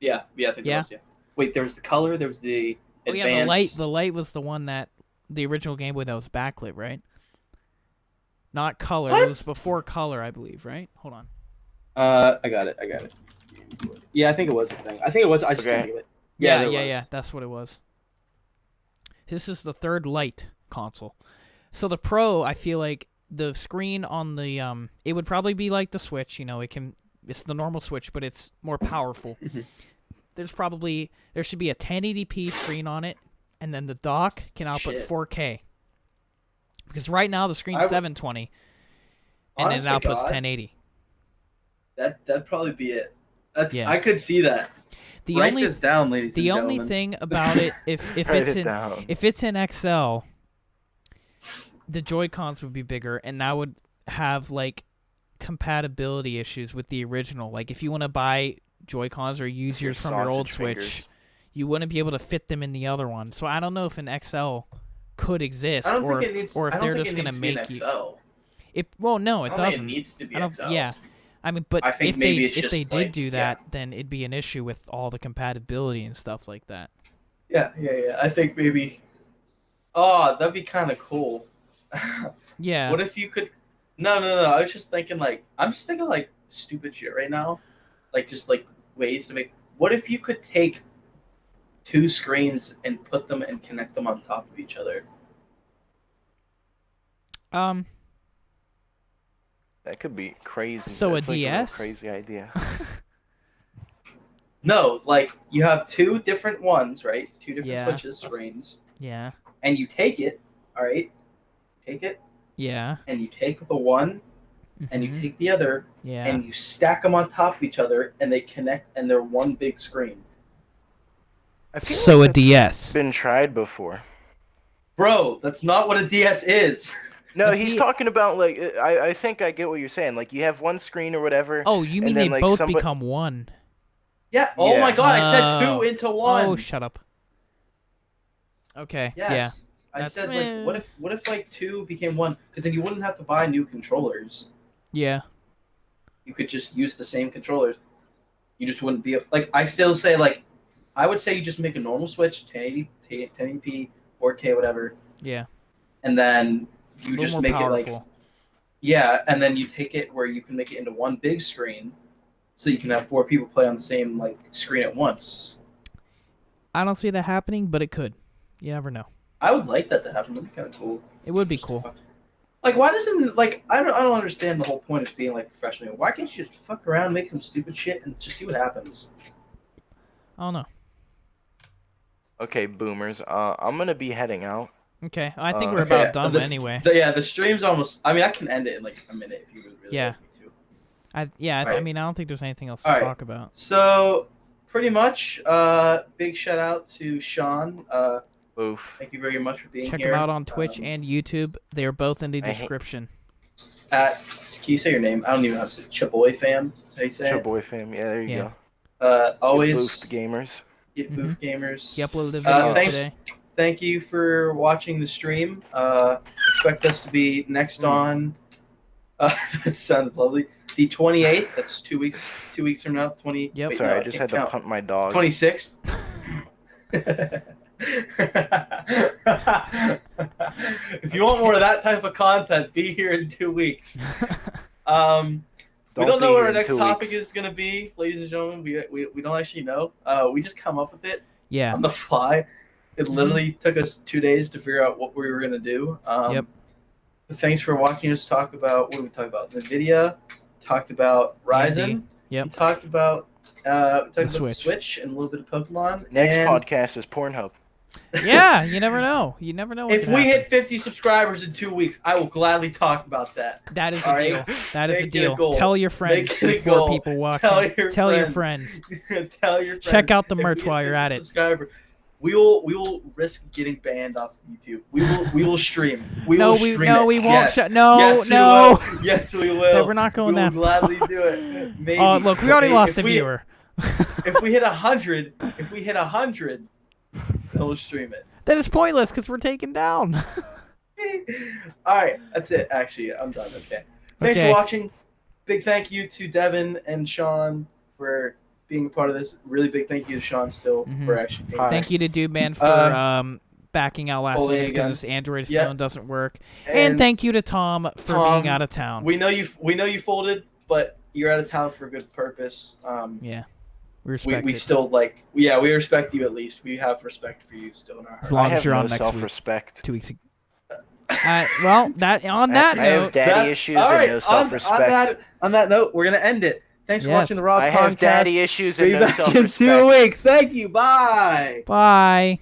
Yeah, I think there was. Yeah. Wait, there was the color. There was the advanced. Oh yeah, the light was the one that the original Game Boy that was backlit, right? Not color. What? It was before color, I believe, right? Hold on. I got it. Yeah, I think it was the thing. I think it was. I just didn't think of it. Yeah. That's what it was. This is the third light console. So the Pro, I feel like the screen on the it would probably be like the Switch. It's the normal Switch, but it's more powerful. There should be a 1080p screen on it, and then the dock can output 4K. Because right now the screen's 720, and it outputs 1080. That'd probably be it. Yeah. I could see that. Write this down, ladies and gentlemen. The only thing about it, if it's in XL, the Joy-Cons would be bigger, and that would have like compatibility issues with the original. Like if you want to buy Joy-Cons or use yours from your old Switch, you wouldn't be able to fit them in the other one. So I don't know if an XL could exist, or if they're just gonna make you. Well, no, it doesn't. It needs to be XL. Yeah. I mean, but if they did do that, yeah, then it'd be an issue with all the compatibility and stuff like that. Yeah. I think maybe. Oh, that'd be kind of cool. Yeah. What if you could? No. I was just thinking I'm just thinking stupid shit right now, just ways to make. What if you could take two screens and put them and connect them on top of each other? That could be crazy. So that's a DS? A crazy idea. No, you have two different ones, right? Two different switches, screens. Yeah. And you take it, all right? Take it. Yeah. And you take the one, and you take the other, yeah, and you stack them on top of each other, and they connect, and they're one big screen. I feel so like a DS. Been tried before. Bro, that's not what a DS is. No, he's talking about I think I get what you're saying. You have one screen or whatever. Oh, you mean they both become one? Yeah. Oh my God! I said two into one. Oh, shut up. Okay. Yes. Yeah. I said what if two became one? Because then you wouldn't have to buy new controllers. Yeah. You could just use the same controllers. You just wouldn't be I still say I would say you just make a normal Switch, 1080p, 4K, whatever. Yeah. And then you just make powerful. And then you take it where you can make it into one big screen, so you can have 4 people play on the same screen at once. I don't see that happening, but it could. You never know. I would like that to happen. That'd be kind of cool. It would be cool. Why doesn't I don't understand the whole point of being professional. Why can't you just fuck around, make some stupid shit, and just see what happens? I don't know. Okay, boomers. I'm gonna be heading out. Okay, I think we're about done anyway. The stream's almost. I mean, I can end it in a minute if you would really like me to. I mean, I don't think there's anything else to talk about. So, pretty much, big shout out to Sean. Oof. Thank you very much for being here. Check him out on Twitch and YouTube. They are both in the description. Can you say your name? I don't even know how to say it. ChaboiFam. How you say ChaboiFam. Yeah, there you go. Always. Boost gamers. Get Booth Gamers. He uploaded the video today. Thank you for watching the stream. Expect us to be next on. That sounded lovely. The 28th. That's 2 weeks. 2 weeks from now. 20. Yep. Sorry, I just had to punt my dog. 26th. If you want more of that type of content, be here in 2 weeks. We don't know what our next topic is going to be, ladies and gentlemen. We don't actually know. We just come up with it on the fly. It literally took us 2 days to figure out what we were going to do. But thanks for watching us talk about, what did we talk about? NVIDIA, talked about Ryzen, talked about the Switch and a little bit of Pokemon. Next podcast is Pornhub. Yeah, you never know. You never know. If we hit 50 subscribers in 2 weeks, I will gladly talk about that. That is a deal. That is a deal. Tell your friends before people watching. Tell your friends. Tell your friends. Check out the merch while you're at it. We will risk getting banned off of YouTube. We will stream. We will stream it. No, we won't. Yes, no. Yes, we will. No, we're not going that far. We will gladly do it. Maybe. Oh, look, we already lost a viewer. If we hit 100, we'll stream it. That is pointless because we're taken down. All right, that's it. Actually, I'm done. Okay. Thanks for watching. Big thank you to Devon and Sean for being a part of this. Really big thank you to Sean still for actually being Thank you to Dude Man for backing out last week because his Android phone doesn't work. And thank you to Tom for being out of town. We know you folded, but you're out of town for a good purpose. Yeah. We respect we still we respect you at least. We have respect for you still in our hearts. As long as you're on next self-respect. week. 2 weeks ago. Well, that on that I have note, daddy issues and no self-respect. On that note, we're gonna end it. Thanks for Yes. watching the Raw I Concast. have daddy issues and Be no back in self-respect. 2 weeks. Thank you. Bye. bye.